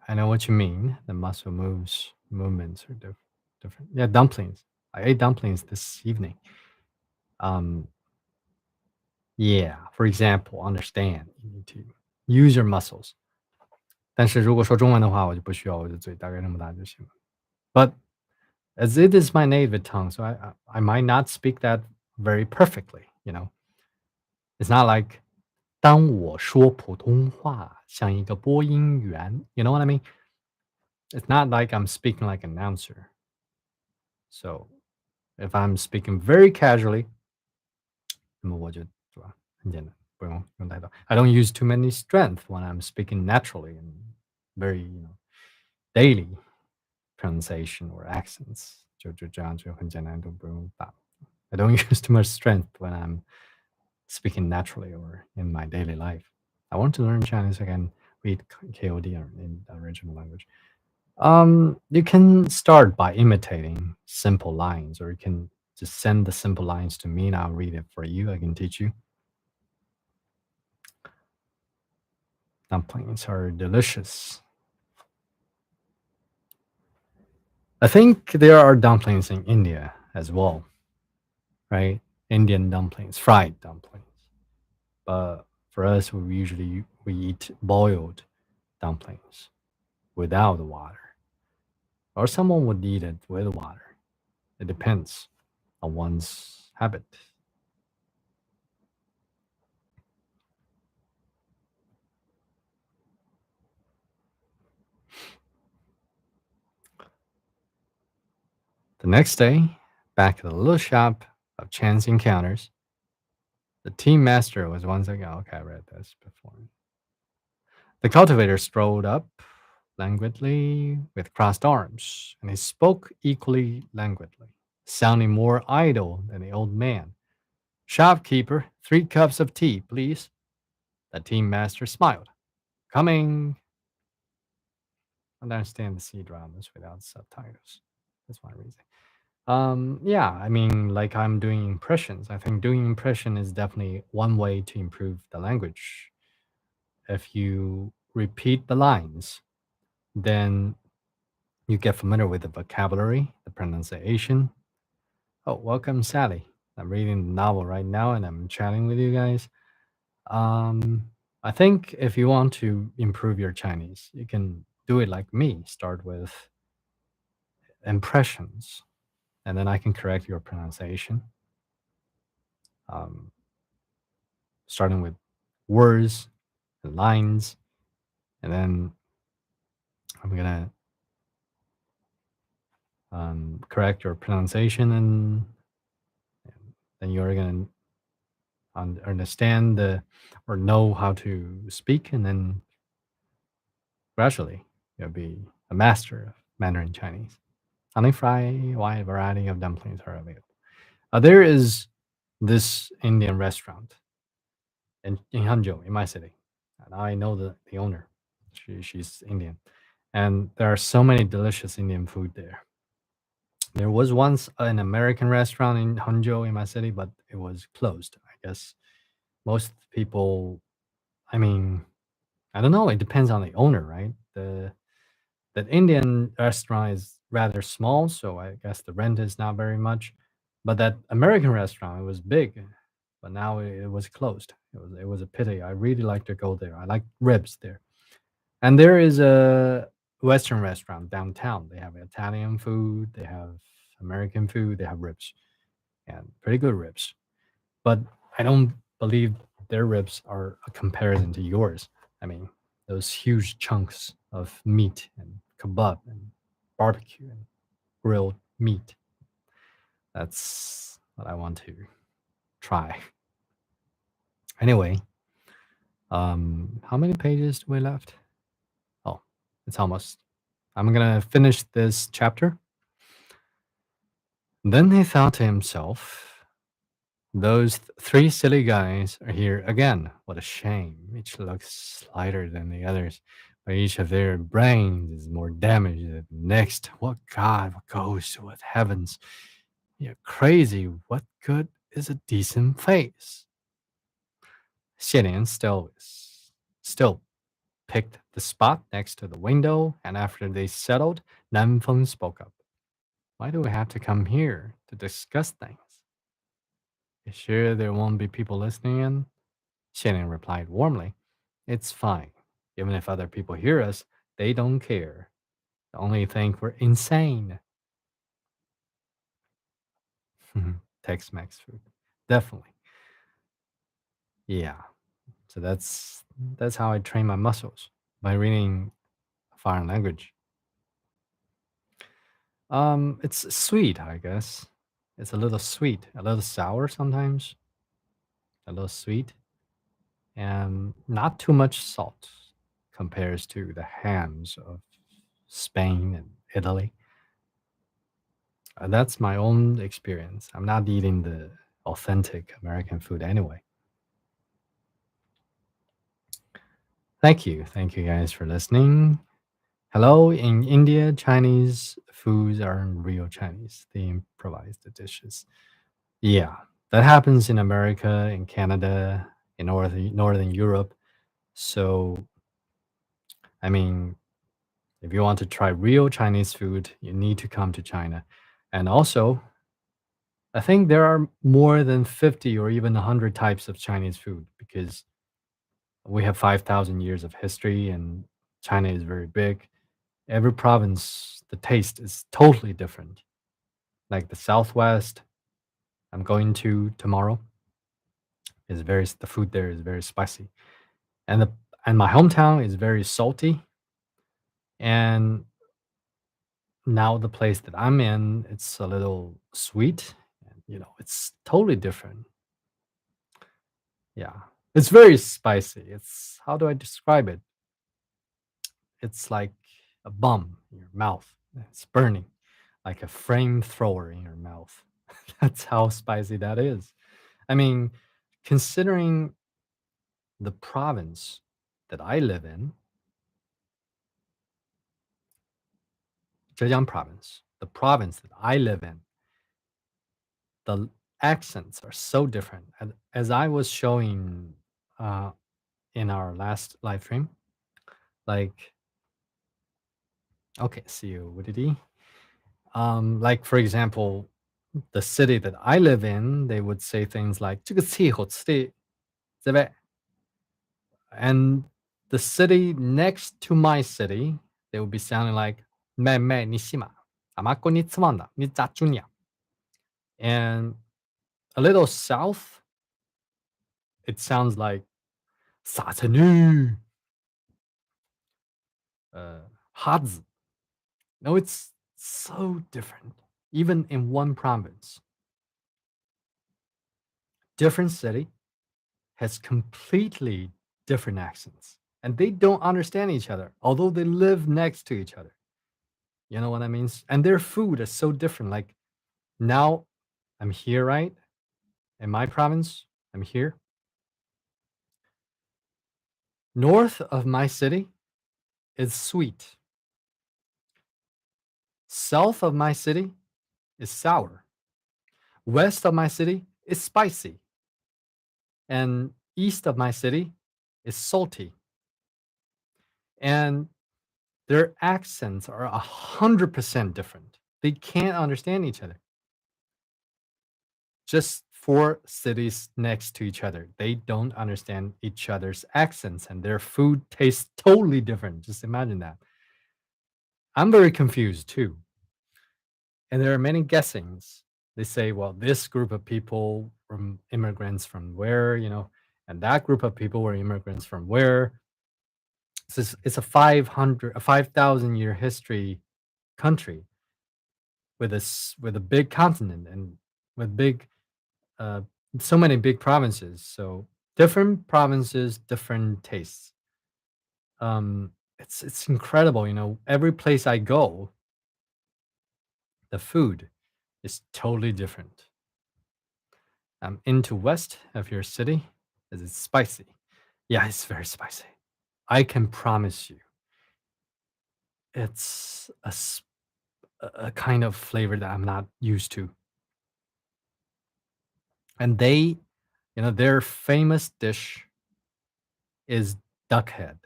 I know what you mean. The muscle movements are different. Yeah, dumplings. I ate dumplings this evening. Um, yeah. For example, understand you need to use your muscles. 但是如果说中文的话，我就不需要，我的嘴大概那么大就行了。But as it is my native tongue, so I might not speak that very perfectly. It's not like 当我说普通话像一个播音员 you know what I mean? It's not like I'm speaking like an announcer. So if I'm speaking very casually, 那么我就很简单，不用太多。I don't use too many strength when I'm speaking naturally and very daily pronunciation or accents. 就这样很简单，都不用大。I don't use too much strength when I'm speaking naturally or in my daily life. I want to learn Chinese. I can read KOD in the original language. You can start by imitating simple lines, or you can just send the simple lines to me and I'll read it for you. I can teach you. Dumplings are delicious. I think there are dumplings in India as well, right? Indian dumplings, fried dumplings. But for us, we eat boiled dumplings without water, or someone would eat it with water. It depends on one's habit. The next day, back at the little shop of chance encounters, the team master was once again. Okay, I read this before. The cultivator strolled up languidly with crossed arms, and he spoke equally languidly, sounding more idle than the old man. Shopkeeper, 3 cups of tea, please. The team master smiled. Coming. Understand the C dramas without subtitles. That's one reason. Yeah, I mean, like I'm doing impressions. I think doing impression is definitely one way to improve the language. If you repeat the lines, then you get familiar with the vocabulary, the pronunciation. Oh, welcome, Sally. I'm reading the novel right now and I'm chatting with you guys. I think if you want to improve your Chinese, you can do it like me. Start with impressions, and then I can correct your pronunciation. Um, Starting with words and lines, and then I'm gonna correct your pronunciation, and then you're gonna understand the or know how to speak, and then gradually you'll be a master of Mandarin Chinese. Honey fry, wide variety of dumplings are available. There is this Indian restaurant in Hangzhou, in my city, and I know the owner. She's Indian, and there are so many delicious Indian food there. There was once an American restaurant in Hangzhou, in my city, but it was closed. I guess most people. I mean, I don't know. It depends on the owner, right? The That Indian restaurant is rather small, so I guess the rent is not very much. But that American restaurant, it was big, but now it was closed. It was a pity. I really like to go there. I like ribs there. And there is a Western restaurant downtown. They have Italian food, they have American food, they have ribs, and pretty good ribs. But I don't believe their ribs are a comparison to yours. I mean, those huge chunks of meat and kebab and barbecue and grilled meat. That's what I want to try. Anyway, how many pages do we left? Oh, it's almost. I'm gonna finish this chapter. Then he thought to himself, those three silly guys are here again. What a shame. Each looks lighter than the others, but each of their brains is more damaged than the next. What God, what ghost, what heavens? You're crazy. What good is a decent face? Xian still picked the spot next to the window, and after they settled, Nanfeng spoke up. Why do we have to come here to discuss things? You sure there won't be people listening in? Shannon replied warmly. It's fine. Even if other people hear us, they don't care. They only think we're insane. Tex Mex food. Definitely. Yeah. So that's how I train my muscles by reading a foreign language. It's sweet, I guess. It's a little sweet, a little sour sometimes, a little sweet, and not too much salt compares to the hams of Spain and Italy. That's my own experience. I'm not eating the authentic American food anyway. Thank you guys for listening. Hello, in India, Chinese foods aren't real Chinese. They improvise the dishes. Yeah, that happens in America, in Canada, in Northern Europe. So, I mean, if you want to try real Chinese food, you need to come to China. And also, I think there are more than 50 or even 100 types of Chinese food because we have 5,000 years of history and China is very big. Every province, the taste is totally different. Like the Southwest, I'm going to tomorrow, the food there is very spicy. And the and my hometown is very salty. And now the place that I'm in, it's a little sweet. And, it's totally different. Yeah. It's very spicy. It's how do I describe it? It's like a bomb in your mouth. It's burning like a flamethrower in your mouth. That's how spicy that is. I mean, considering the province that I live in, Zhejiang province, the province that I live in, the accents are so different. And as I was showing uh, in our last live stream, like, okay, see you, what did he? Like, for example, the city that I live in, they would say things like, 这个气候吃的, and the city next to my city, they would be sounding like, 妹妹,你信吗? 아마꼬 니 츠만다, 니 짜쭈냐. And a little south, it sounds like, 傻成女. uh, Hadzi. No, it's so different. Even in one province, different city has completely different accents, and they don't understand each other, although they live next to each other. You know what I mean? And their food is so different. Like now, I'm here, right? In my province, I'm here. North of my city is sweet. South of my city is sour. West of my city is spicy. And east of my city is salty. And their accents are 100% different. They can't understand each other. Just four cities next to each other. They don't understand each other's accents and their food tastes totally different. Just imagine that. I'm very confused too. And there are many guessings. They say, well, this group of people from immigrants from where, and that group of people were immigrants from where. It's a 5,000 year history country with a big continent and with uh, so many big provinces. So different provinces, different tastes. It's incredible. Every place I go, the food is totally different. Into west of your city. Is it spicy? Yeah, it's very spicy. I can promise you, it's a kind of flavor that I'm not used to. And their famous dish is duck head.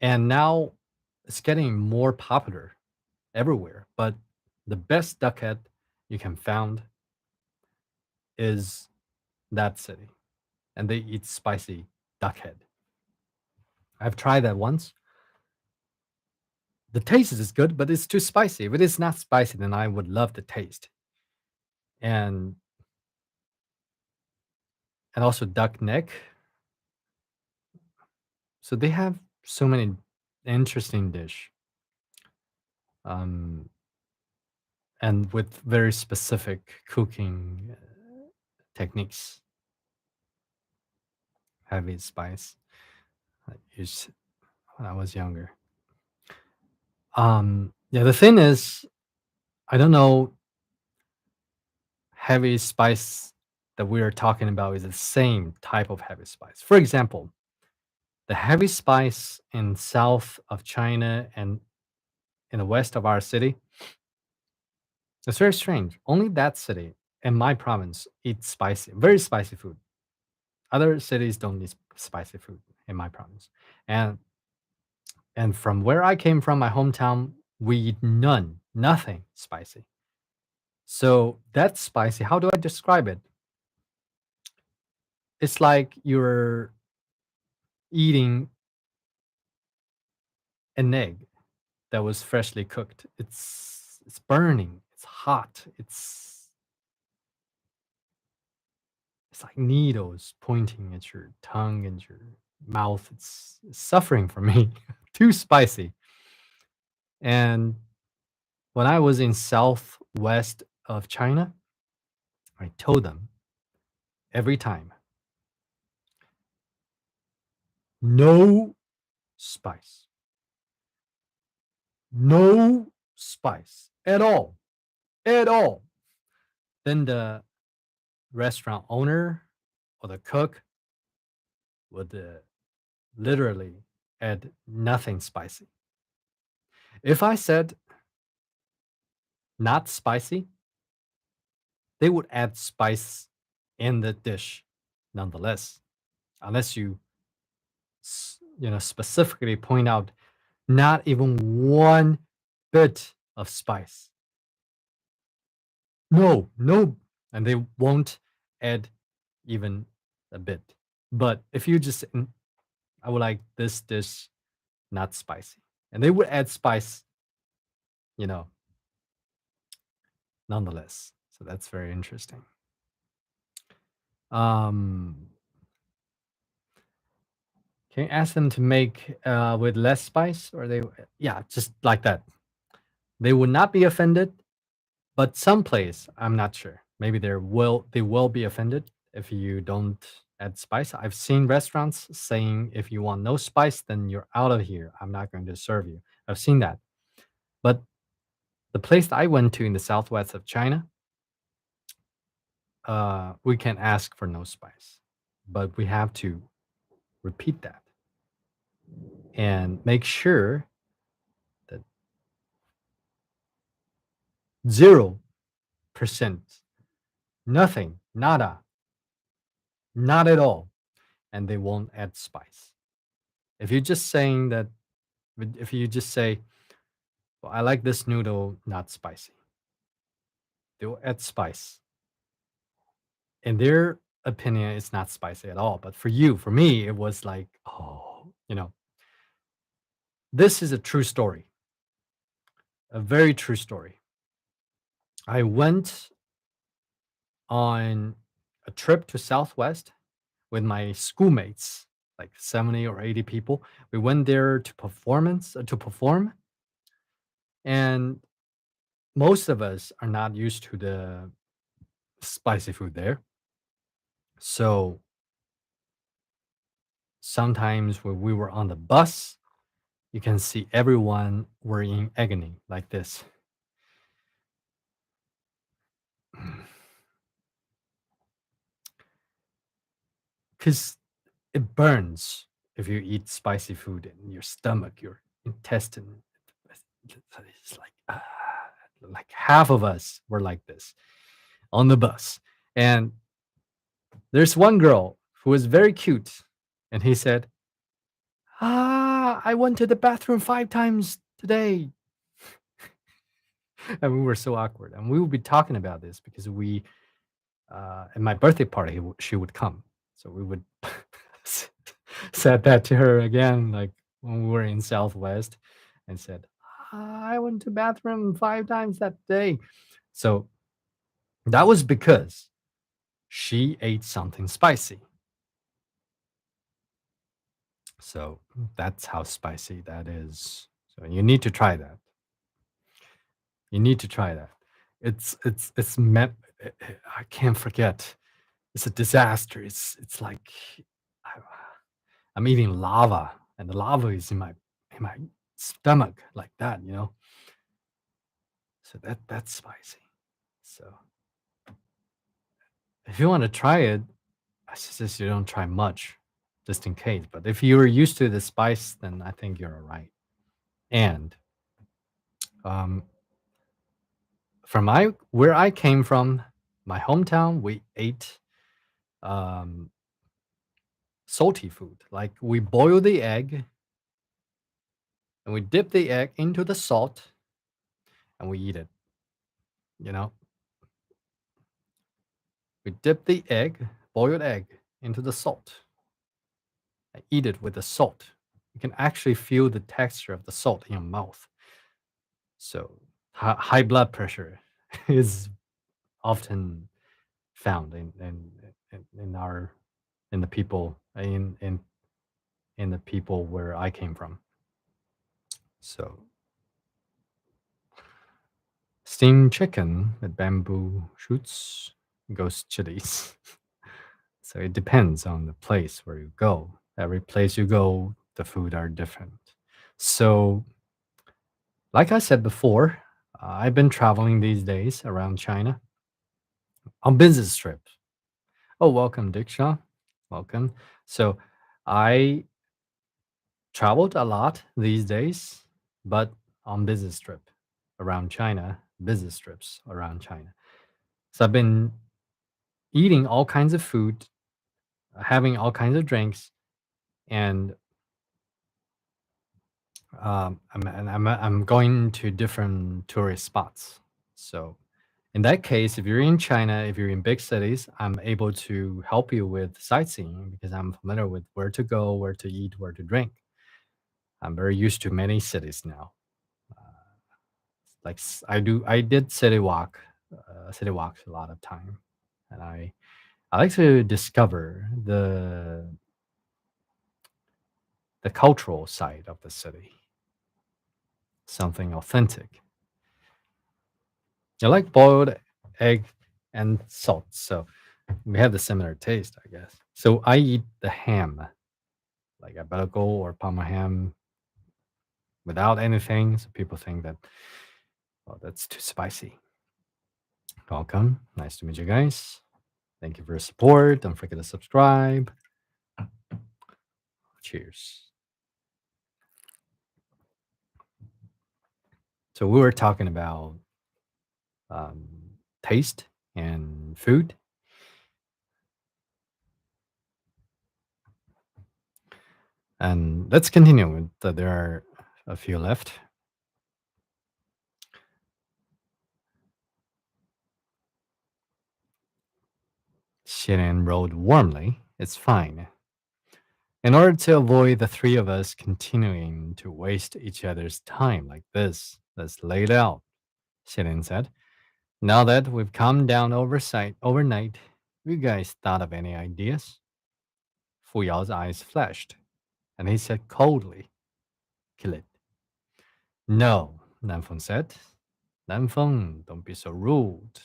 And now it's getting more popular everywhere. But the best duck head you can find is that city. And they eat spicy duck head. I've tried that once. The taste is good, but it's too spicy. If it is not spicy, then I would love the taste. And also duck neck. So they have so many interesting dish. Um, and with very specific cooking techniques. Heavy spice I used when I was younger. Yeah, the thing is, I don't know heavy spice that we are talking about is the same type of heavy spice. For example, the heavy spice in south of China and in the west of our city, it's very strange. Only that city in my province eats spicy, very spicy food. Other cities don't eat spicy food in my province. And from where I came from, my hometown, we eat nothing spicy. So that's spicy. How do I describe it? It's like you're eating an egg that was freshly cooked. It's burning. It's hot. It's like needles pointing at your tongue and your mouth. It's suffering for me. Too spicy. And when I was in southwest of China, I told them every time, no spice. No spice at all. At all. Then the restaurant owner or the cook would literally add nothing spicy. If I said not spicy, they would add spice in the dish nonetheless, unless you specifically point out not even one bit of spice. No, no, and they won't add even a bit. But if you just, I would like this dish not spicy, and they would add spice, you know, nonetheless. So that's very interesting. Um, Can you ask them to make with less spice, or they? Yeah, just like that. They would not be offended, but some place I'm not sure. Maybe they will be offended if you don't add spice. I've seen restaurants saying if you want no spice, then you're out of here. I'm not going to serve you. I've seen that. But the place that I went to in the southwest of China, we can ask for no spice, but we have to repeat that and make sure that 0%, nothing, nada, not at all, and they won't add spice. If you're just saying that, if you just say, well, I like this noodle not spicy, they'll add spice. In their opinion, it's not spicy at all. But for you, for me, it was like, oh, this is a true story, a very true story. I went on a trip to Southwest with my schoolmates, like 70 or 80 people. We went there to perform, and most of us are not used to the spicy food there. So sometimes when we were on the bus, you can see everyone were in agony like this. Because it burns if you eat spicy food in your stomach, your intestine. It's like half of us were like this on the bus. And there's one girl who was very cute, and he said, I went to the bathroom 5 times today. And we were so awkward. And we would be talking about this because at my birthday party, she would come. So we would said that to her again, like when we were in Southwest, and said, I went to bathroom 5 times that day. So that was because she ate something spicy. So that's how spicy that is. So you need to try that. You need to try that. It's meant. I can't forget. It's a disaster. It's like I, I'm eating lava, and the lava is in my stomach like that. So that's spicy. So if you want to try it, I suggest you don't try much, just in case. But if you're used to the spice, then I think you're all right. And um, from my where I came from, my hometown, we ate um, salty food. Like we boil the egg and we dip the egg into the salt and we eat it. You know, we dip the egg, boiled egg, into the salt. I eat it with the salt. You can actually feel the texture of the salt in your mouth. So high blood pressure is often found in our in the people in the people where I came from. So steamed chicken with bamboo shoots, ghost chilies. So it depends on the place where you go. Every place you go, the food are different. So, like I said before, I've been traveling these days around China on business trips. Oh, welcome, Diksha. Welcome. So, I traveled a lot these days, but on business trip around China, business trips around China. So I've been eating all kinds of food, having all kinds of drinks, and I'm going to different tourist spots. So in that case, if you're in China, if you're in big cities, I'm able to help you with sightseeing because I'm familiar with where to go, where to eat, where to drink. I'm very used to many cities now. Uh, like I did city walks a lot of time, and I like to discover the cultural side of the city, something authentic. I like boiled egg and salt, so we have the similar taste, I guess. So I eat the ham, like a belgo or parma ham, without anything. So people think that, well, that's too spicy. Welcome. Nice to meet you guys. Thank you for your support. Don't forget to subscribe. Cheers. So we were talking about um, taste and food. And let's continue with there are a few left. Shirin wrote warmly, "It's fine. In order to avoid the three of us continuing to waste each other's time like this, let's lay it out," Shirin said. "Now that we've calmed down overnight, you guys thought of any ideas?" Fu Yao's eyes flashed, and he said coldly, "Kill it." "No," Nanfeng said. "Nanfeng, don't be so rude."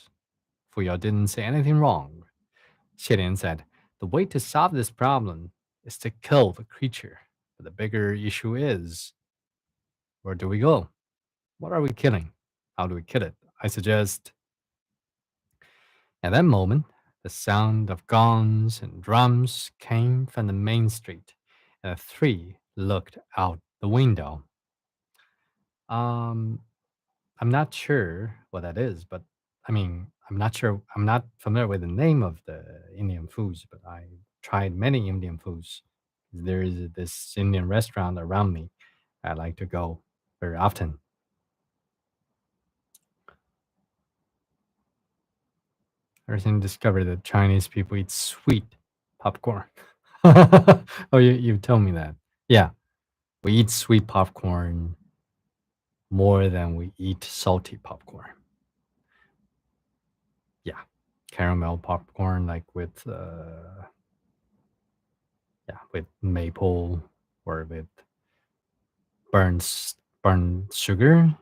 Fu Yao didn't say anything wrong. Shirin said, "The way to solve this problem is to kill the creature. But the bigger issue is, where do we go? What are we killing? How do we kill it?" I suggest. At that moment, the sound of gongs and drums came from the main street, and the three looked out the window. Um, I'm not sure what that is, but I mean, I'm not sure. I'm not familiar with the name of the Indian foods, but I tried many Indian foods. There is this Indian restaurant around me. I like to go very often. I recently discovered that Chinese people eat sweet popcorn. Oh, you told me that. Yeah, we eat sweet popcorn more than we eat salty popcorn. Yeah, caramel popcorn, like with yeah, with maple or with burnt sugar.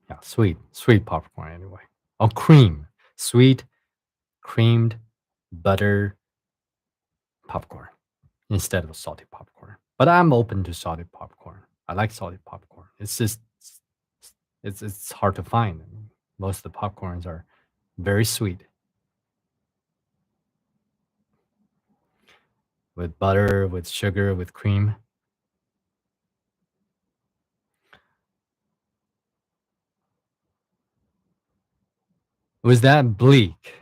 Yeah, sweet popcorn anyway. Oh, cream, sweet creamed butter popcorn instead of salty popcorn. But I'm open to salted popcorn. I like salted popcorn. It's just it's hard to find. I mean, most of the popcorns are very sweet with butter, with sugar, with cream. It was that bleak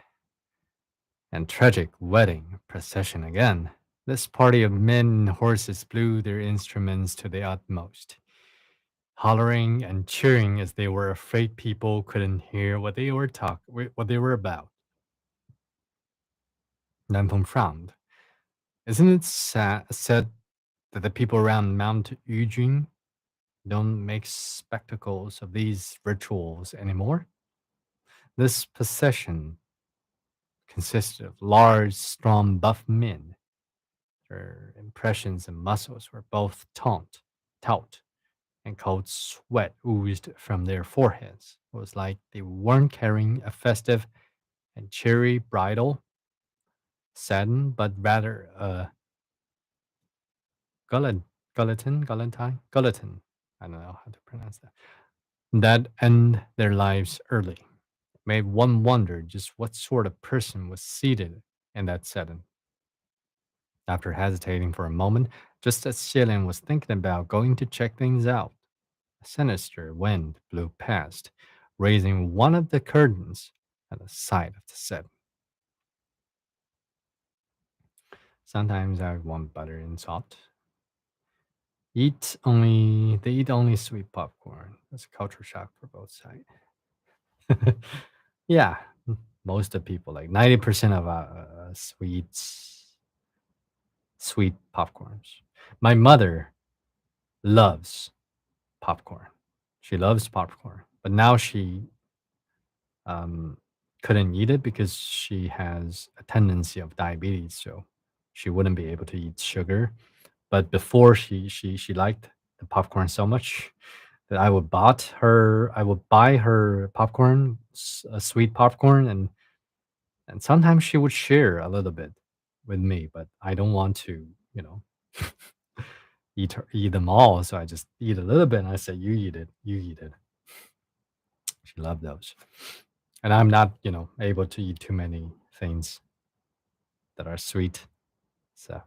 and tragic wedding procession again. This party of men and horses blew their instruments to the utmost, hollering and cheering as they were afraid people couldn't hear what they were about. Nanfeng frowned. "Isn't it said that the people around Mount Yujun don't make spectacles of these rituals anymore?" This procession consisted of large, strong, buff men. Their impressions and muscles were both taut, and cold sweat oozed from their foreheads. It was like they weren't carrying a festive and cheery bridal satin, but rather a gullet, gulletin. I don't know how to pronounce that. That end their lives early. It made one wonder just what sort of person was seated in that satin. After hesitating for a moment, just as Shilin was thinking about going to check things out, a sinister wind blew past, raising one of the curtains at the side of the set. Sometimes I want butter and salt. They eat only sweet popcorn. That's a culture shock for both sides. Yeah, most of people, like 90% of sweet popcorns. My mother loves popcorn. She loves popcorn, but now she um, couldn't eat it because she has a tendency of diabetes. So she wouldn't be able to eat sugar. But before she liked the popcorn so much that I would buy her popcorn, sweet popcorn, and sometimes she would share a little bit with me, but I don't want to, you know, eat them all. So I just eat a little bit and I say, "You eat it, you eat it." She loved those. And I'm not, able to eat too many things that are sweet. So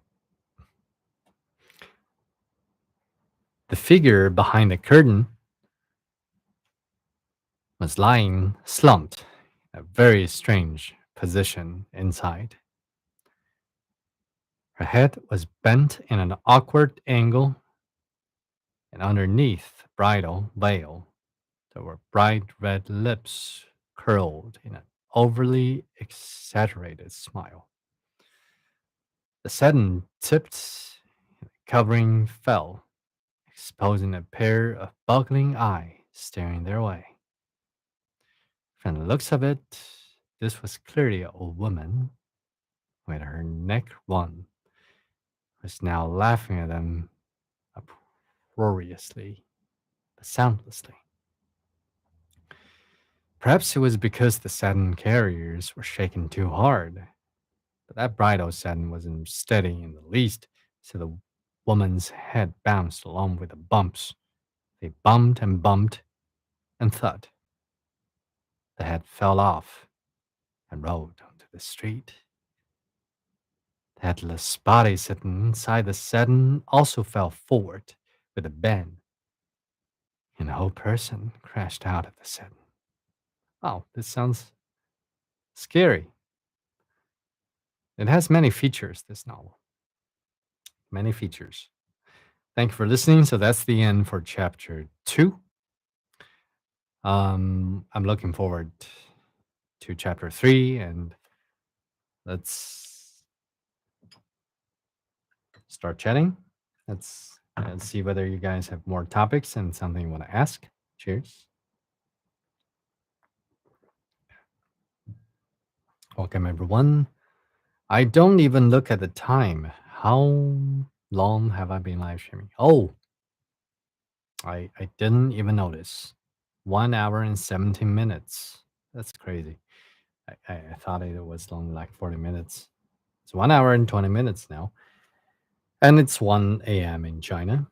the figure behind the curtain was lying slumped, a very strange position inside. Her head was bent in an awkward angle, and underneath the bridal veil, there were bright red lips curled in an overly exaggerated smile. The satin tipped, covering fell, exposing a pair of buggling eyes staring their way. From the looks of it, this was clearly an old woman with her neck wrung, was now laughing at them uproariously but soundlessly. Perhaps it was because the satin carriers were shaking too hard, but that bridal satin wasn't steady in the least, so the woman's head bounced along with the bumps. They bumped and bumped and thud. The head fell off and rolled onto the street. The headless body sitting inside the satin also fell forward with a bang, and the whole person crashed out of the satin. Oh, this sounds scary. It has many features, this novel. Many features. Thank you for listening. So that's the end for chapter 2. I'm looking forward to chapter 3, and let's start chatting. Let's see whether you guys have more topics and something you want to ask. Cheers. Welcome, everyone. I don't even look at the time. How long have I been live streaming? Oh, I didn't even notice. 1 hour and 17 minutes. That's crazy. I thought it was only like 40 minutes. It's 1 hour and 20 minutes now. And it's 1 a.m. in China.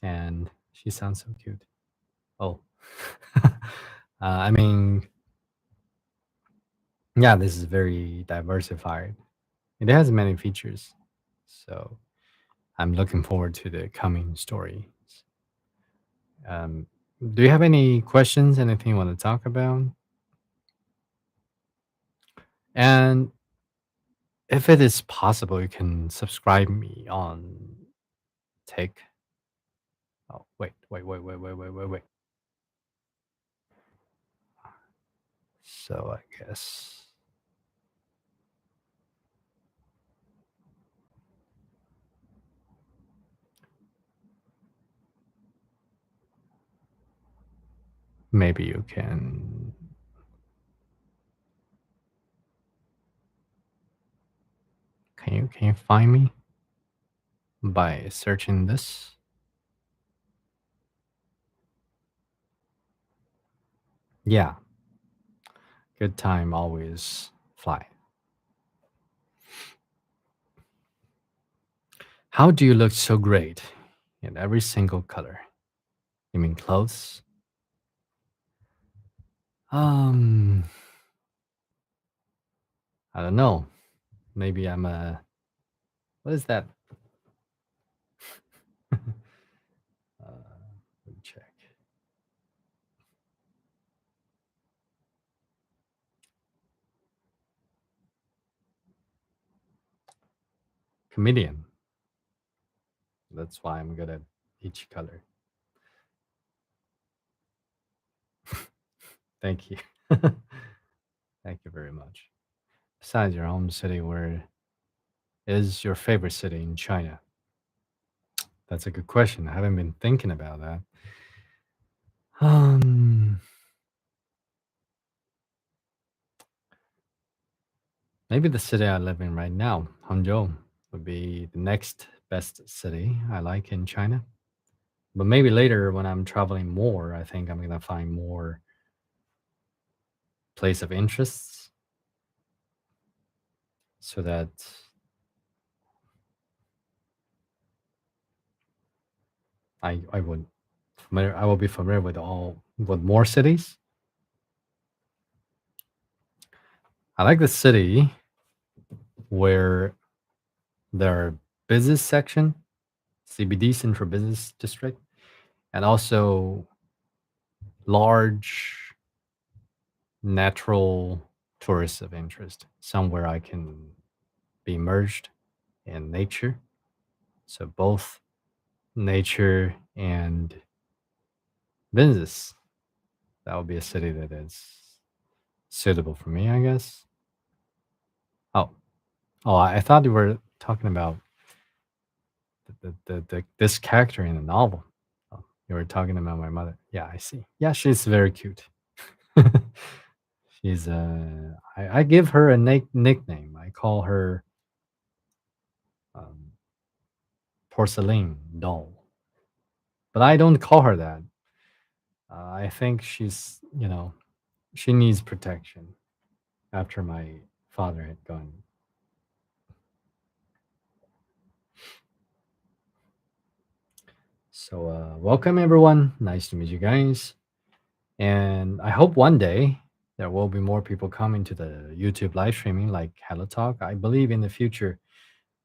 And she sounds so cute. Oh. I mean, yeah, this is very diversified. It has many features. So I'm looking forward to the coming story. Um, do you have any questions? Anything you want to talk about? And if it is possible, you can subscribe me on Take. Oh, wait. So I guess maybe you can. Can you find me by searching this? Yeah, good time always fly. How do you look so great in every single color? You mean clothes? Um, I don't know. Maybe I'm a what is that? Let me check. Comedian. That's why I'm good at each color. Thank you. Thank you very much. Besides your home city, where is your favorite city in China? That's a good question. I haven't been thinking about that. Um, Maybe the city I live in right now, Hangzhou, would be the next best city I like in China. But maybe later when I'm traveling more, I think I'm gonna find more place of interests so that I would I will be familiar with all with more cities. I like the city where there are business section, CBD Central Business District, and also large natural tourists of interest, somewhere I can be immersed in nature. So both nature and business. That would be a city that is suitable for me, I guess. Oh, I thought you were talking about this character in the novel. Oh, you were talking about my mother. Yeah, I see. Yeah, she's very cute. She's I give her a nickname. I call her um, porcelain doll, but I don't call her that. I think she's, she needs protection after my father had gone. So, welcome everyone. Nice to meet you guys. And I hope one day there will be more people coming to the YouTube live streaming like Hello Talk. I believe in the future,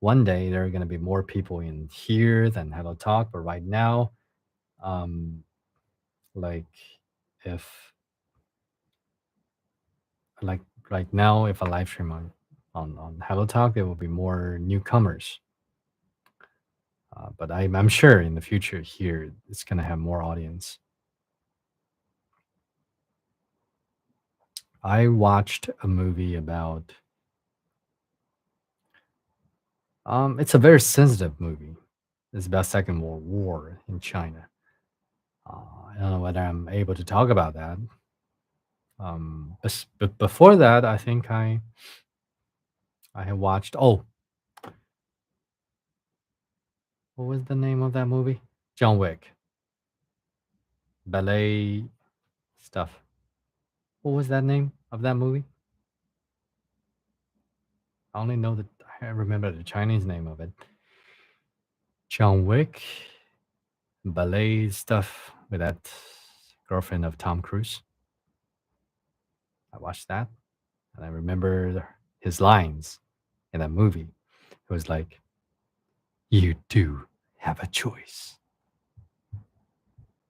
one day there are going to be more people in here than Hello Talk. But right now, um, like if like right now, if I live stream on Hello Talk, there will be more newcomers. But I'm sure in the future here it's going to have more audience. I watched a movie about it's a very sensitive movie. It's about Second World War in China. I don't know whether I'm able to talk about that. But before that, I think I have watched. Oh, what was the name of that movie? John Wick, ballet stuff. What was that name of that movie? I only know that I remember the Chinese name of it. John Wick, ballet stuff with that girlfriend of Tom Cruise. I watched that, and I remember his lines in that movie. It was like, "You do have a choice."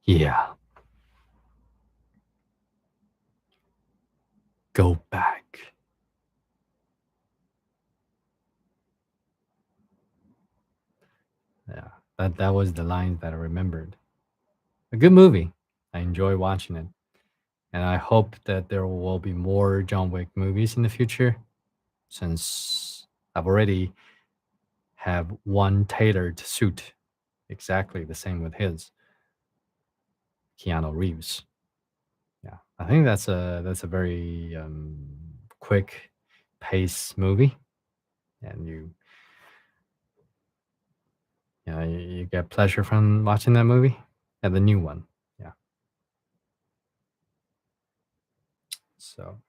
Yeah, go back. Yeah, that was the lines that I remembered. A good movie. I enjoy watching it, and I hope that there will be more John Wick movies in the future. Since I've already have one tailored suit, exactly the same with his Keanu Reeves. Yeah, I think that's a very quick pace movie, and you get pleasure from watching that movie. And the new one, yeah. So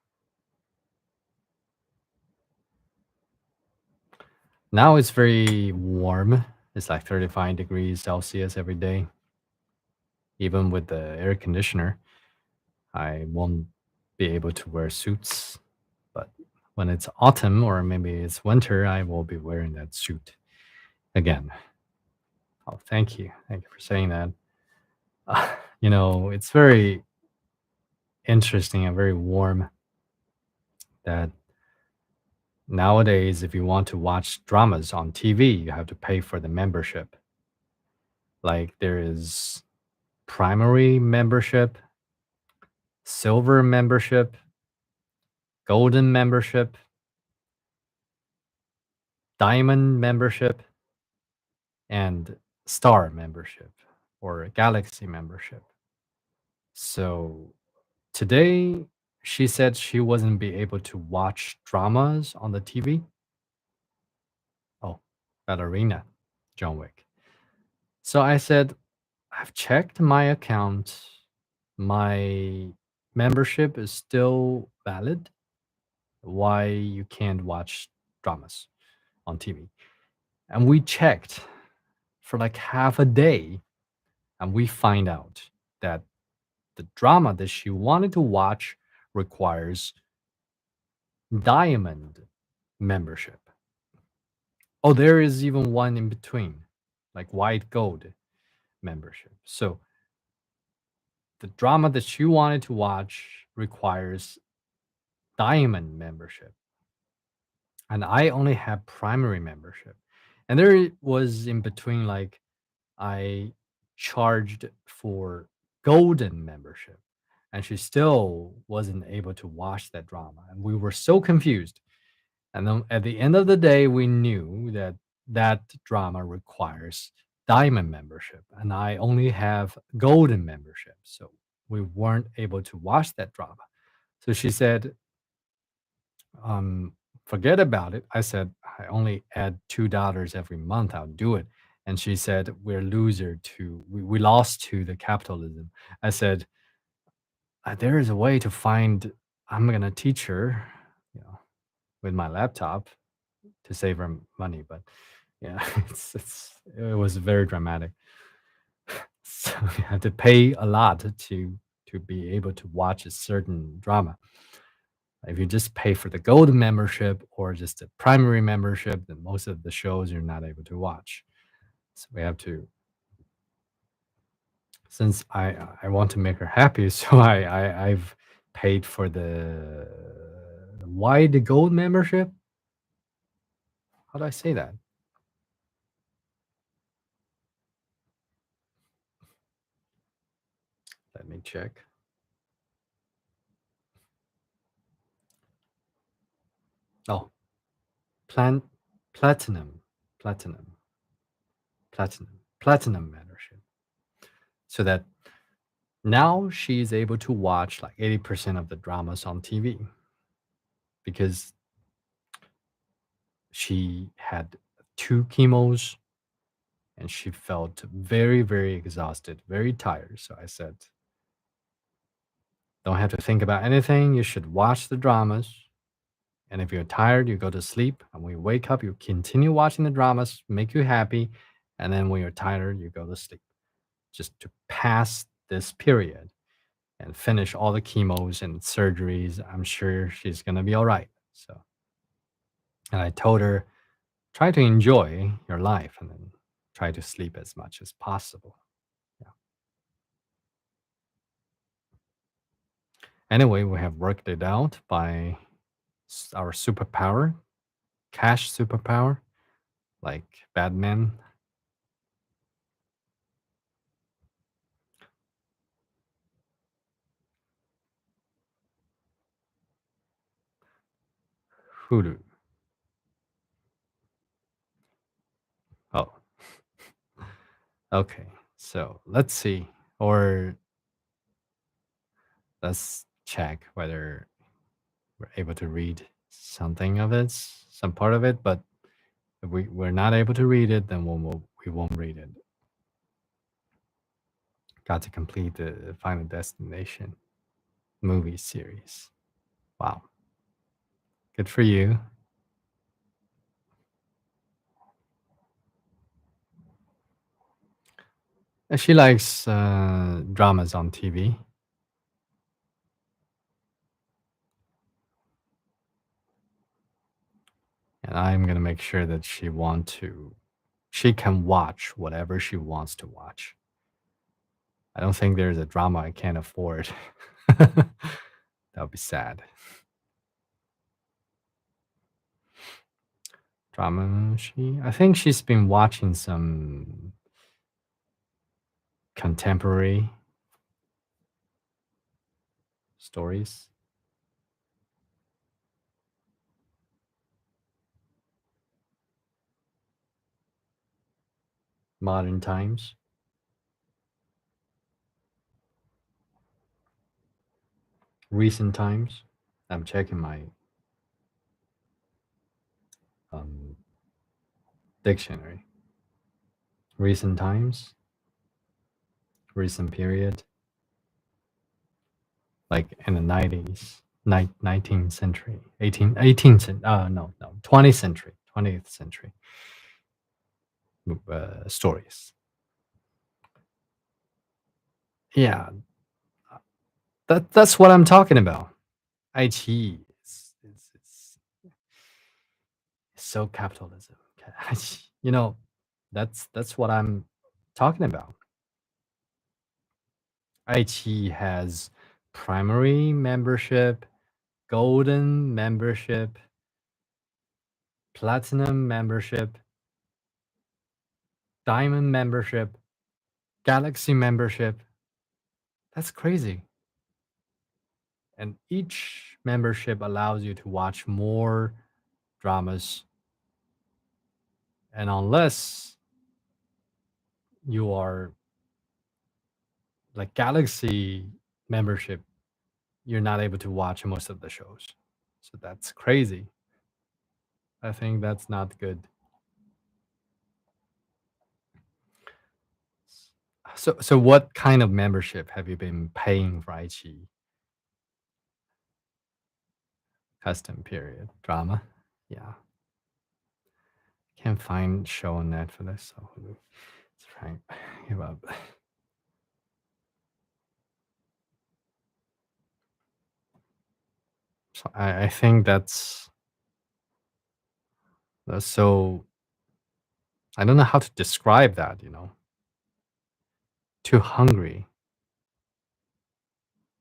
now it's very warm. It's like 35 degrees Celsius every day. Even with the air conditioner, I won't be able to wear suits. But when it's autumn or maybe it's winter, I will be wearing that suit again. Oh, thank you. Thank you for saying that. It's very interesting and very warm that nowadays, if you want to watch dramas on TV, you have to pay for the membership. Like there is primary membership, silver membership, golden membership, diamond membership, and star membership or galaxy membership. So today she said she wasn't be able to watch dramas on the TV. Oh, Ballerina, John Wick. So I said, I've checked my account. My membership is still valid. Why you can't watch dramas on TV? And we checked for like half a day, and we find out that the drama that she wanted to watch requires diamond membership. Oh, there is even one in between, like white gold membership. So the drama that she wanted to watch requires diamond membership. And I only have primary membership. And there was in between, like, I charged for golden membership, and she still wasn't able to watch that drama. And we were so confused. And then at the end of the day, we knew that that drama requires diamond membership, and I only have golden membership. So we weren't able to watch that drama. So she said, um, forget about it. I said, I only add $2 every month. I'll do it. And she said, we're loser to, we lost to the capitalism. I said, there is a way to find, I'm going to teach her, you know, with my laptop to save her money. But yeah, it was very dramatic. So you have to pay a lot to be able to watch a certain drama. If you just pay for the gold membership or just the primary membership, then most of the shows you're not able to watch. So we have to, since I want to make her happy, so I've paid for the why the gold membership. How do I say that? Let me check. Oh, plan platinum, platinum, platinum membership. So that now she's able to watch like 80% of the dramas on TV because she had two chemos and she felt very, very exhausted, very tired. So I said, don't have to think about anything. You should watch the dramas. And if you're tired, you go to sleep. And when you wake up, you continue watching the dramas, make you happy. And then when you're tired, you go to sleep just to pass this period and finish all the chemos and surgeries. I'm sure she's going to be all right. So, and I told her, try to enjoy your life and then try to sleep as much as possible. Yeah. Anyway, we have worked it out by our superpower, cash superpower, like Batman. Hulu. Oh, okay. So let's see, or let's check whether we're able to read something of it, some part of it. But if we're not able to read it, then we won't read it. Got to complete the Final Destination movie series. Wow, good for you. She likes dramas on TV, and I'm gonna make sure that she can watch whatever she wants to watch. I don't think there's a drama I can't afford. That would be sad. Drama, I think she's been watching some contemporary stories, modern times, recent times. I'm checking my um Dictionary. Recent times, recent period, like in the 90s, 19th century, 20th century, 20th century stories. Yeah, that's what I'm talking about. IT is so capitalism. You know, that's what I'm talking about. IT has primary membership, golden membership, platinum membership, diamond membership, galaxy membership. That's crazy. And each membership allows you to watch more dramas. And unless you are like galaxy membership, you're not able to watch most of the shows. So that's crazy. I think that's not good. So what kind of membership have you been paying for iQIYI? Custom period drama? Yeah. Can't find show on Netflix, so let's try and give up. So I think that's so I don't know how to describe that, Too hungry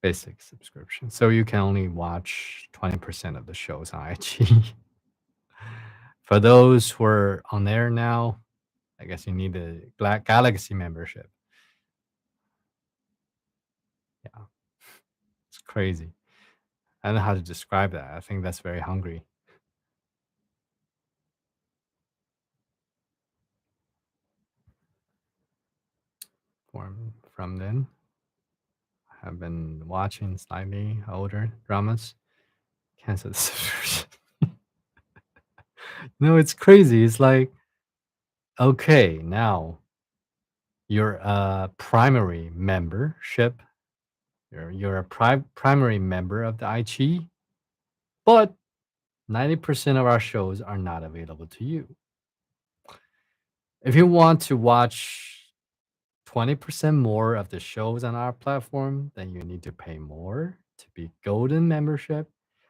basic subscription. So you can only watch 20% of the shows on IG. For those who are on there now, I guess you need a Galaxy membership. Yeah, it's crazy. I don't know how to describe that. I think that's very hungry. From then, I've been watching slightly older dramas. Cancel the subscription. No, it's crazy. It's like, okay, now you're a primary membership. You're a primary member of the iQIYI, but 90% of our shows are not available to you. If you want to watch 20% more of the shows on our platform, then you need to pay more to be golden membership.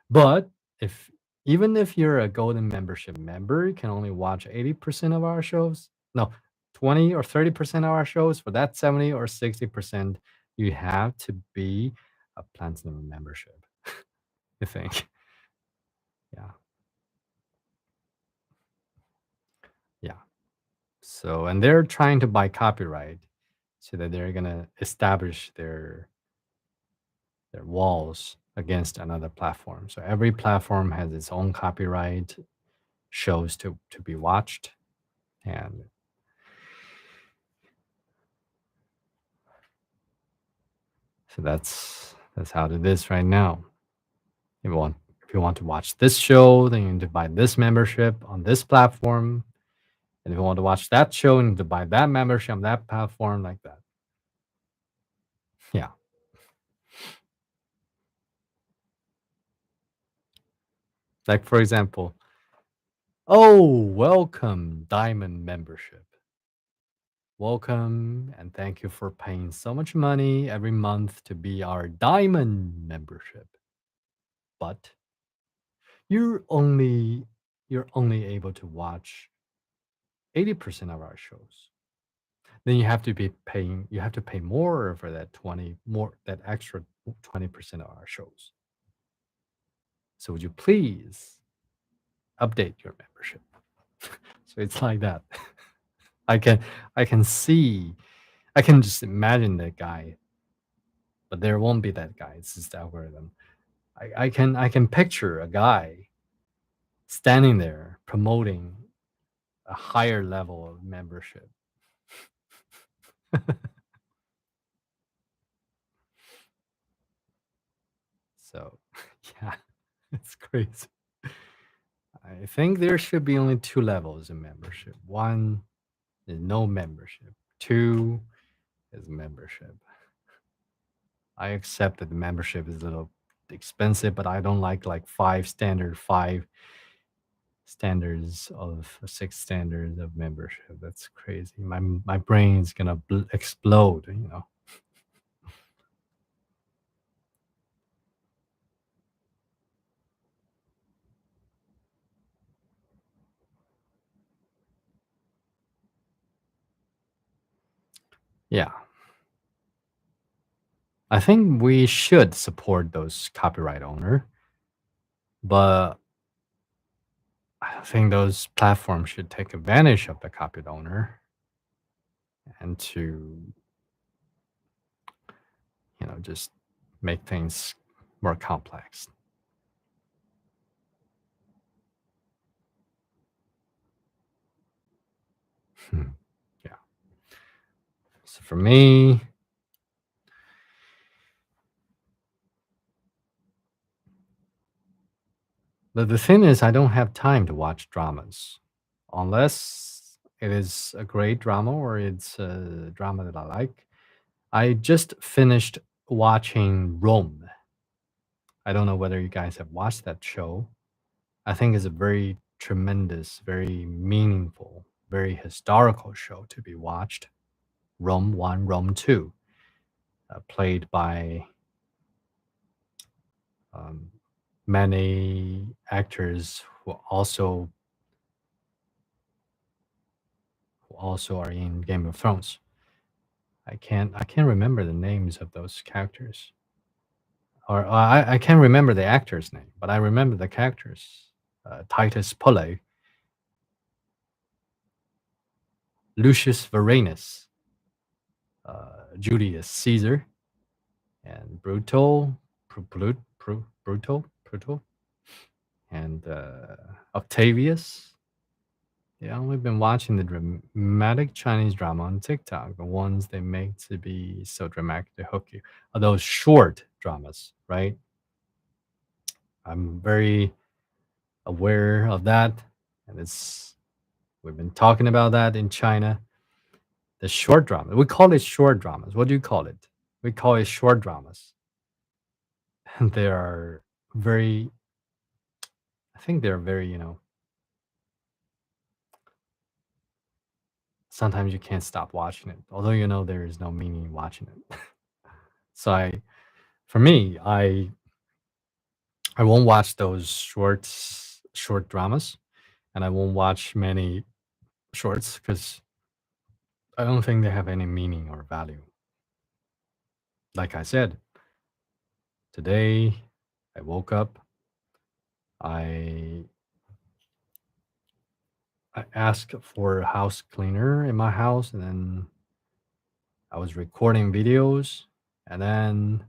But if even if you're a golden membership member, you can only watch 80% of our shows. No, 20 or 30% of our shows. For that 70 or 60%, you have to be a platinum membership, I think. Yeah. Yeah. So, and they're trying to buy copyright so that they're going to establish their walls against another platform. So every platform has its own copyright shows to be watched, and so that's how it is right now. If you want to watch this show, then you need to buy this membership on this platform, and if you want to watch that show, you need to buy that membership on that platform, like that. Yeah, like for example, oh, welcome diamond membership. Welcome and thank you for paying so much money every month to be our diamond membership. But you're only you're only able to watch 80% of our shows. Then you have to pay more for that extra 20% of our shows. So would you please update your membership? So it's like that. I can I can see I can just imagine that guy, but there won't be that guy. It's just the algorithm. I can picture a guy standing there promoting a higher level of membership. So yeah, it's crazy. I think there should be only two levels in membership. One is no membership. Two is membership. I accept that the membership is a little expensive, but I don't like five standards of six standards of membership. That's crazy. My brain's gonna explode. You know. Yeah, I think we should support those copyright owner, but I think those platforms should take advantage of the copyright owner and to just make things more complex. Hmm. Yeah. So for me, the thing is, I don't have time to watch dramas unless it is a great drama or it's a drama that I like. I just finished watching Rome. I don't know whether you guys have watched that show. I think it's a very tremendous, very meaningful, very historical show to be watched. Rome 1, Rome 2, played by um, many actors who also are in Game of Thrones. I can't remember the names of those characters, or I can't remember the actor's name, but I remember the characters. Titus Pulley, Lucius Varenus, Julius Caesar, and Brutal, and Octavius. Yeah, we've been watching the dramatic Chinese drama on TikTok, the ones they make to be so dramatic to hook you. Are those short dramas, right? I'm very aware of that, and it's we've been talking about that in China. The short drama, we call it short dramas. What do you call it? We call it short dramas, and they are very. I think they're very. Sometimes you can't stop watching it, although there is no meaning watching it. So for me, I won't watch those short dramas, and I won't watch many shorts because I don't think they have any meaning or value. Like I said, today I woke up, I I asked for a house cleaner in my house, and then I was recording videos, and then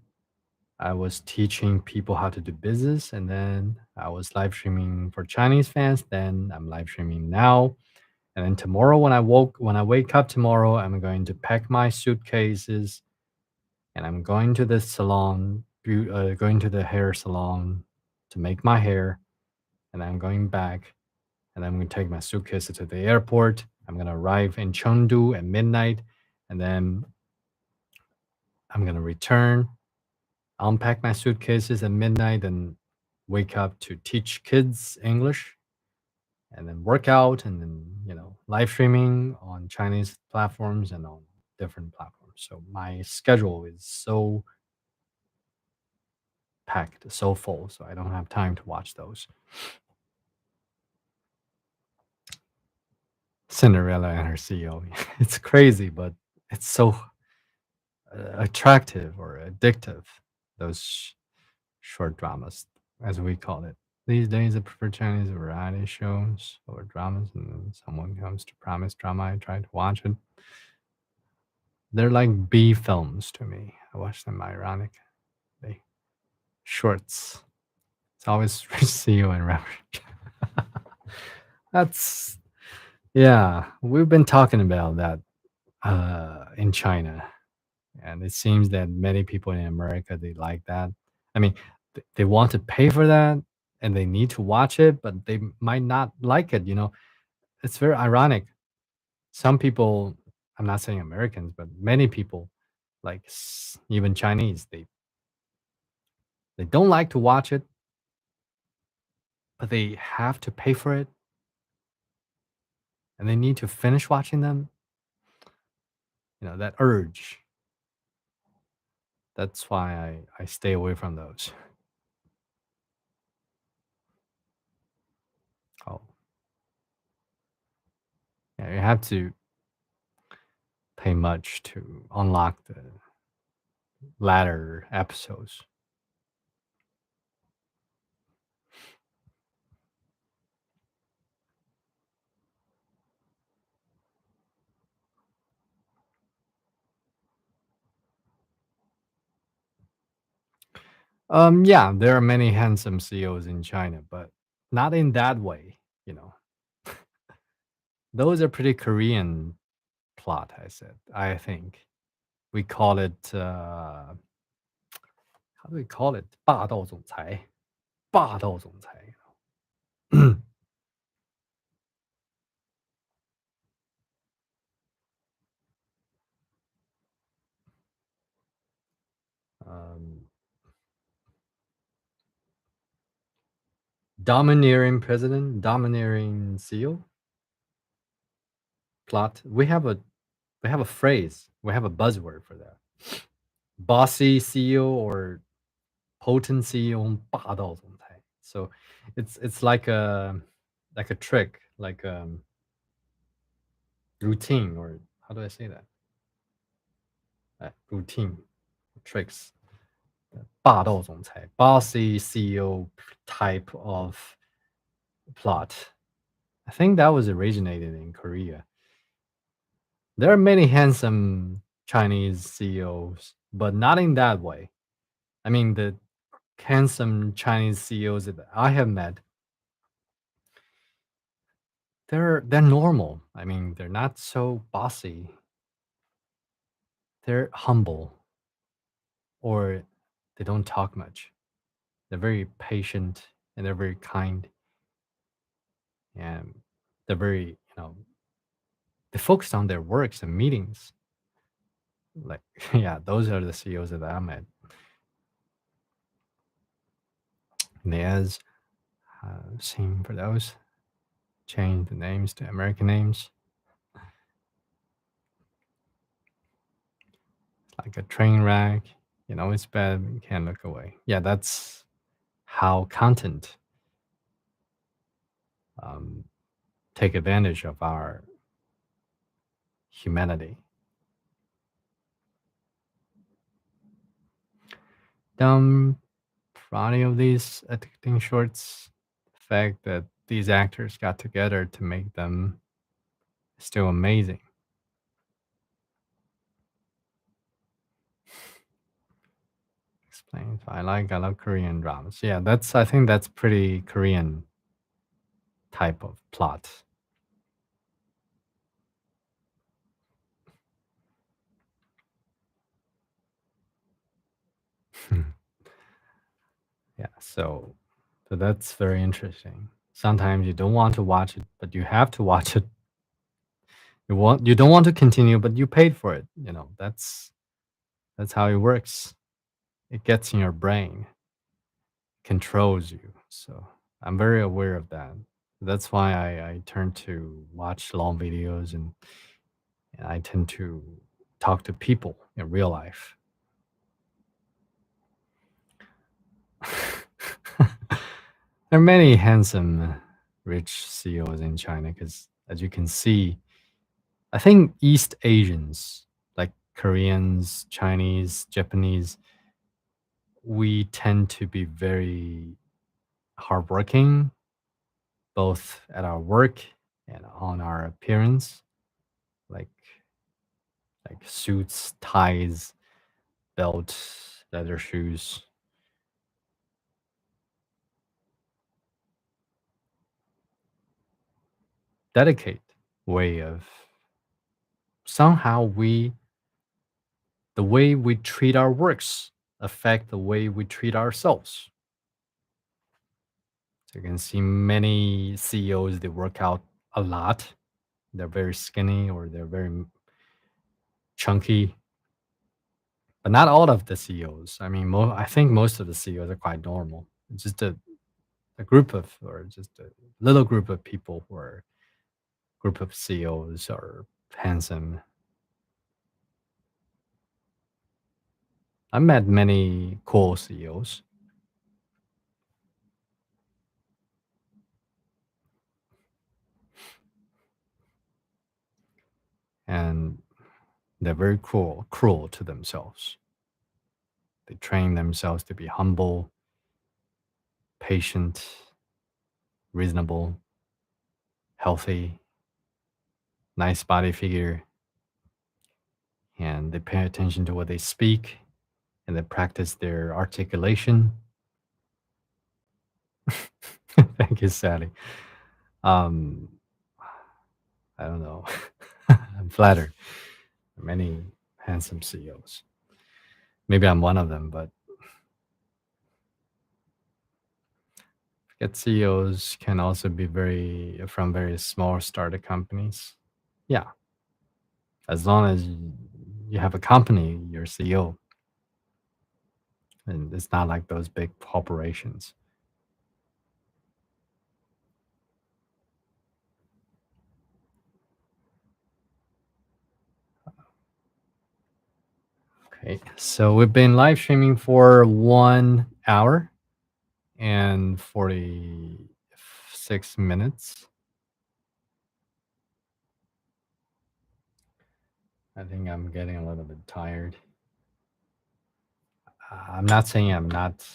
I was teaching people how to do business, and then I was live streaming for Chinese fans. Then I'm live streaming now. And then tomorrow, when I wake up tomorrow, I'm going to pack my suitcases and I'm going to the salon, going to the hair salon to make my hair. And I'm going back, and I'm going to take my suitcases to the airport. I'm going to arrive in Chengdu at midnight, and then I'm going to return, unpack my suitcases at midnight, and wake up to teach kids English, and then work out, and then live streaming on Chinese platforms and on different platforms. So my schedule is so packed, so full, so I don't have time to watch those. Cinderella and her CEO. It's crazy, but it's so attractive or addictive. Those short dramas, as we call it. These days, I prefer Chinese variety shows over dramas, and then someone comes to promise drama. I try to watch it. They're like B films to me. I watch them ironic. They shorts. It's always CEO and Robert. That's yeah. We've been talking about that in China, and it seems that many people in America they like that. I mean, they want to pay for that, and they need to watch it, but they might not like it, you know? It's very ironic. Some people, I'm not saying Americans, but many people, like even Chinese, they don't like to watch it, but they have to pay for it, and they need to finish watching them. You know, that urge. That's why I stay away from those. Oh, yeah, you have to pay much to unlock the latter episodes. Yeah, there are many handsome CEOs in China, but not in that way. You know, those are pretty Korean plot. I think we call it. How do we call it? 霸道总裁，霸道总裁. um, Domineering president, domineering CEO plot. We have a phrase. We have a buzzword for that. Bossy CEO or potent CEO 霸道总裁. So it's like a trick, like routine, or how do I say that? Routine tricks. 霸道总裁, bossy CEO type of plot. I think that was originated in Korea. There are many handsome Chinese CEOs, but not in that way. I mean, the handsome Chinese CEOs that I have met, they're normal. I mean, they're not so bossy. They're humble, or they don't talk much. They're very patient and they're very kind, and they're very, they focus on their works and meetings. Like, yeah, those are the CEOs that I met. There's same for those. Change the names to American names. It's like a train wreck. You know, it's bad. You can't look away. Yeah, that's how content um, take advantage of our humanity. Um, for any of these addicting shorts, the fact that these actors got together to make them still amazing. Explains why I love Korean dramas. Yeah, I think that's pretty Korean type of plot. Yeah, so that's very interesting. Sometimes you don't want to watch it, but you have to watch it. You don't want to continue, but you paid for it. You know, that's how it works. It gets in your brain, controls you. So I'm very aware of that. That's why I turn to watch long videos, and I tend to talk to people in real life. There are many handsome, rich CEOs in China because, as you can see, I think East Asians, like Koreans, Chinese, Japanese, we tend to be very hardworking, both at our work and on our appearance, like suits, ties, belts, leather shoes. Dedicate way of somehow the way we treat our works affect the way we treat ourselves. So you can see many CEOs, they work out a lot. They're very skinny or they're very chunky, but not all of the CEOs. I mean, I think most of the CEOs are quite normal. It's just a group of, or just a little group of people who are group of CEOs are handsome. I met many cool CEOs, and they're very cruel to themselves. They train themselves to be humble, patient, reasonable, healthy, nice body figure, and they pay attention to what they speak and they practice their articulation. Thank you, Sally. Um, I don't know. I'm flattered. Many handsome CEOs. Maybe I'm one of them, but get CEOs can also be from very small startup companies. Yeah, as long as you have a company, you're CEO, and it's not like those big corporations. Okay, so we've been live streaming for 1 hour and 46 minutes. I think I'm getting a little bit tired. I'm not saying I'm not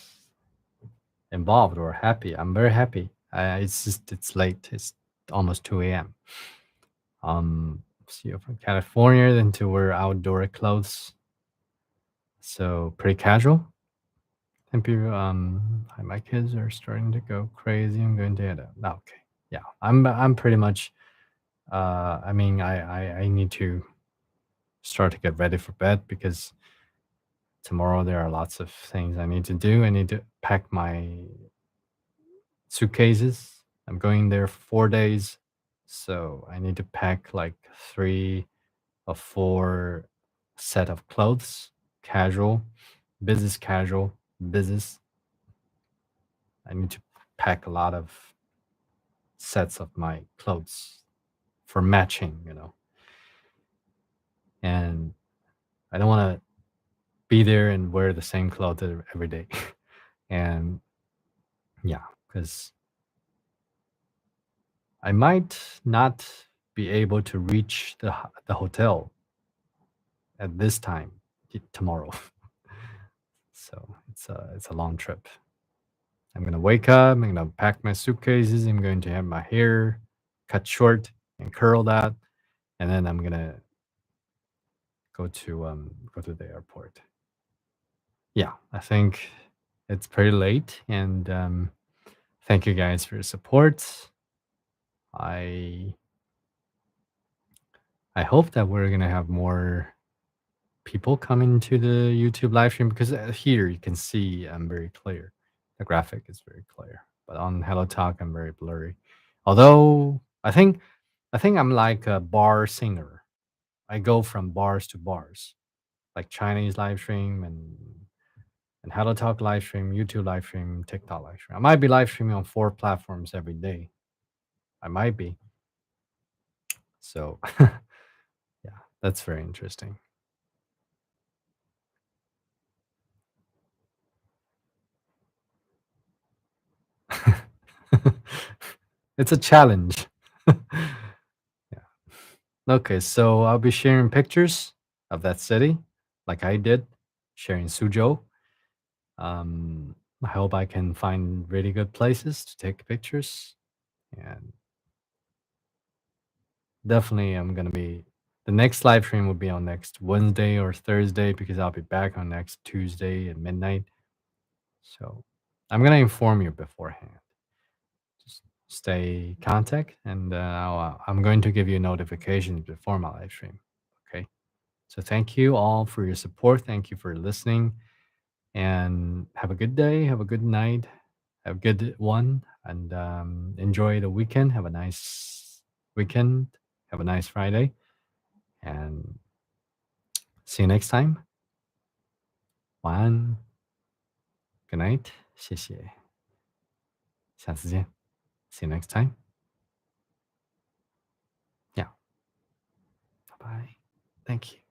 involved or happy. I'm very happy. It's just it's late. It's almost 2 a.m. So you're from California, then to wear outdoor clothes. So pretty casual. And people, my kids are starting to go crazy. I'm going to head out. Okay, yeah, I'm pretty much. I mean, I need to start to get ready for bed because tomorrow there are lots of things I need to do. I need to pack my suitcases. I'm going there for 4 days, so I need to pack like 3 or 4 set of clothes, casual, business casual, business. I need to pack a lot of sets of my clothes for matching. And I don't want to be there and wear the same clothes every day. And yeah, because I might not be able to reach the hotel at this time tomorrow. So it's a long trip. I'm gonna wake up. I'm gonna pack my suitcases. I'm going to have my hair cut short and curl that, and then I'm gonna go to the airport. Yeah, I think it's pretty late, and thank you guys for your support. I I hope that we're gonna have more people coming to the YouTube live stream because here you can see I'm very clear. The graphic is very clear, but on Hello Talk I'm very blurry. Although I think I'm like a bar singer. I go from bars to bars, like Chinese live stream and Hello Talk live stream, YouTube live stream, TikTok live stream. I might be live streaming on 4 platforms every day. I might be. So yeah, that's very interesting. It's a challenge. Yeah. Okay, so I'll be sharing pictures of that city, like I did, sharing Suzhou. I hope I can find really good places to take pictures, and definitely I'm gonna be. The next live stream will be on next Wednesday or Thursday because I'll be back on next Tuesday at midnight. So I'm gonna inform you beforehand. Just stay contact, and I'm going to give you notifications before my live stream. Okay. So thank you all for your support. Thank you for listening, and have a good day. Have a good night. Have a good one. and enjoy the weekend. Have a nice weekend. Have a nice Friday, and see you next time. 晚安，Good night，谢谢，下次见，See you next time. Yeah, bye bye. Thank you.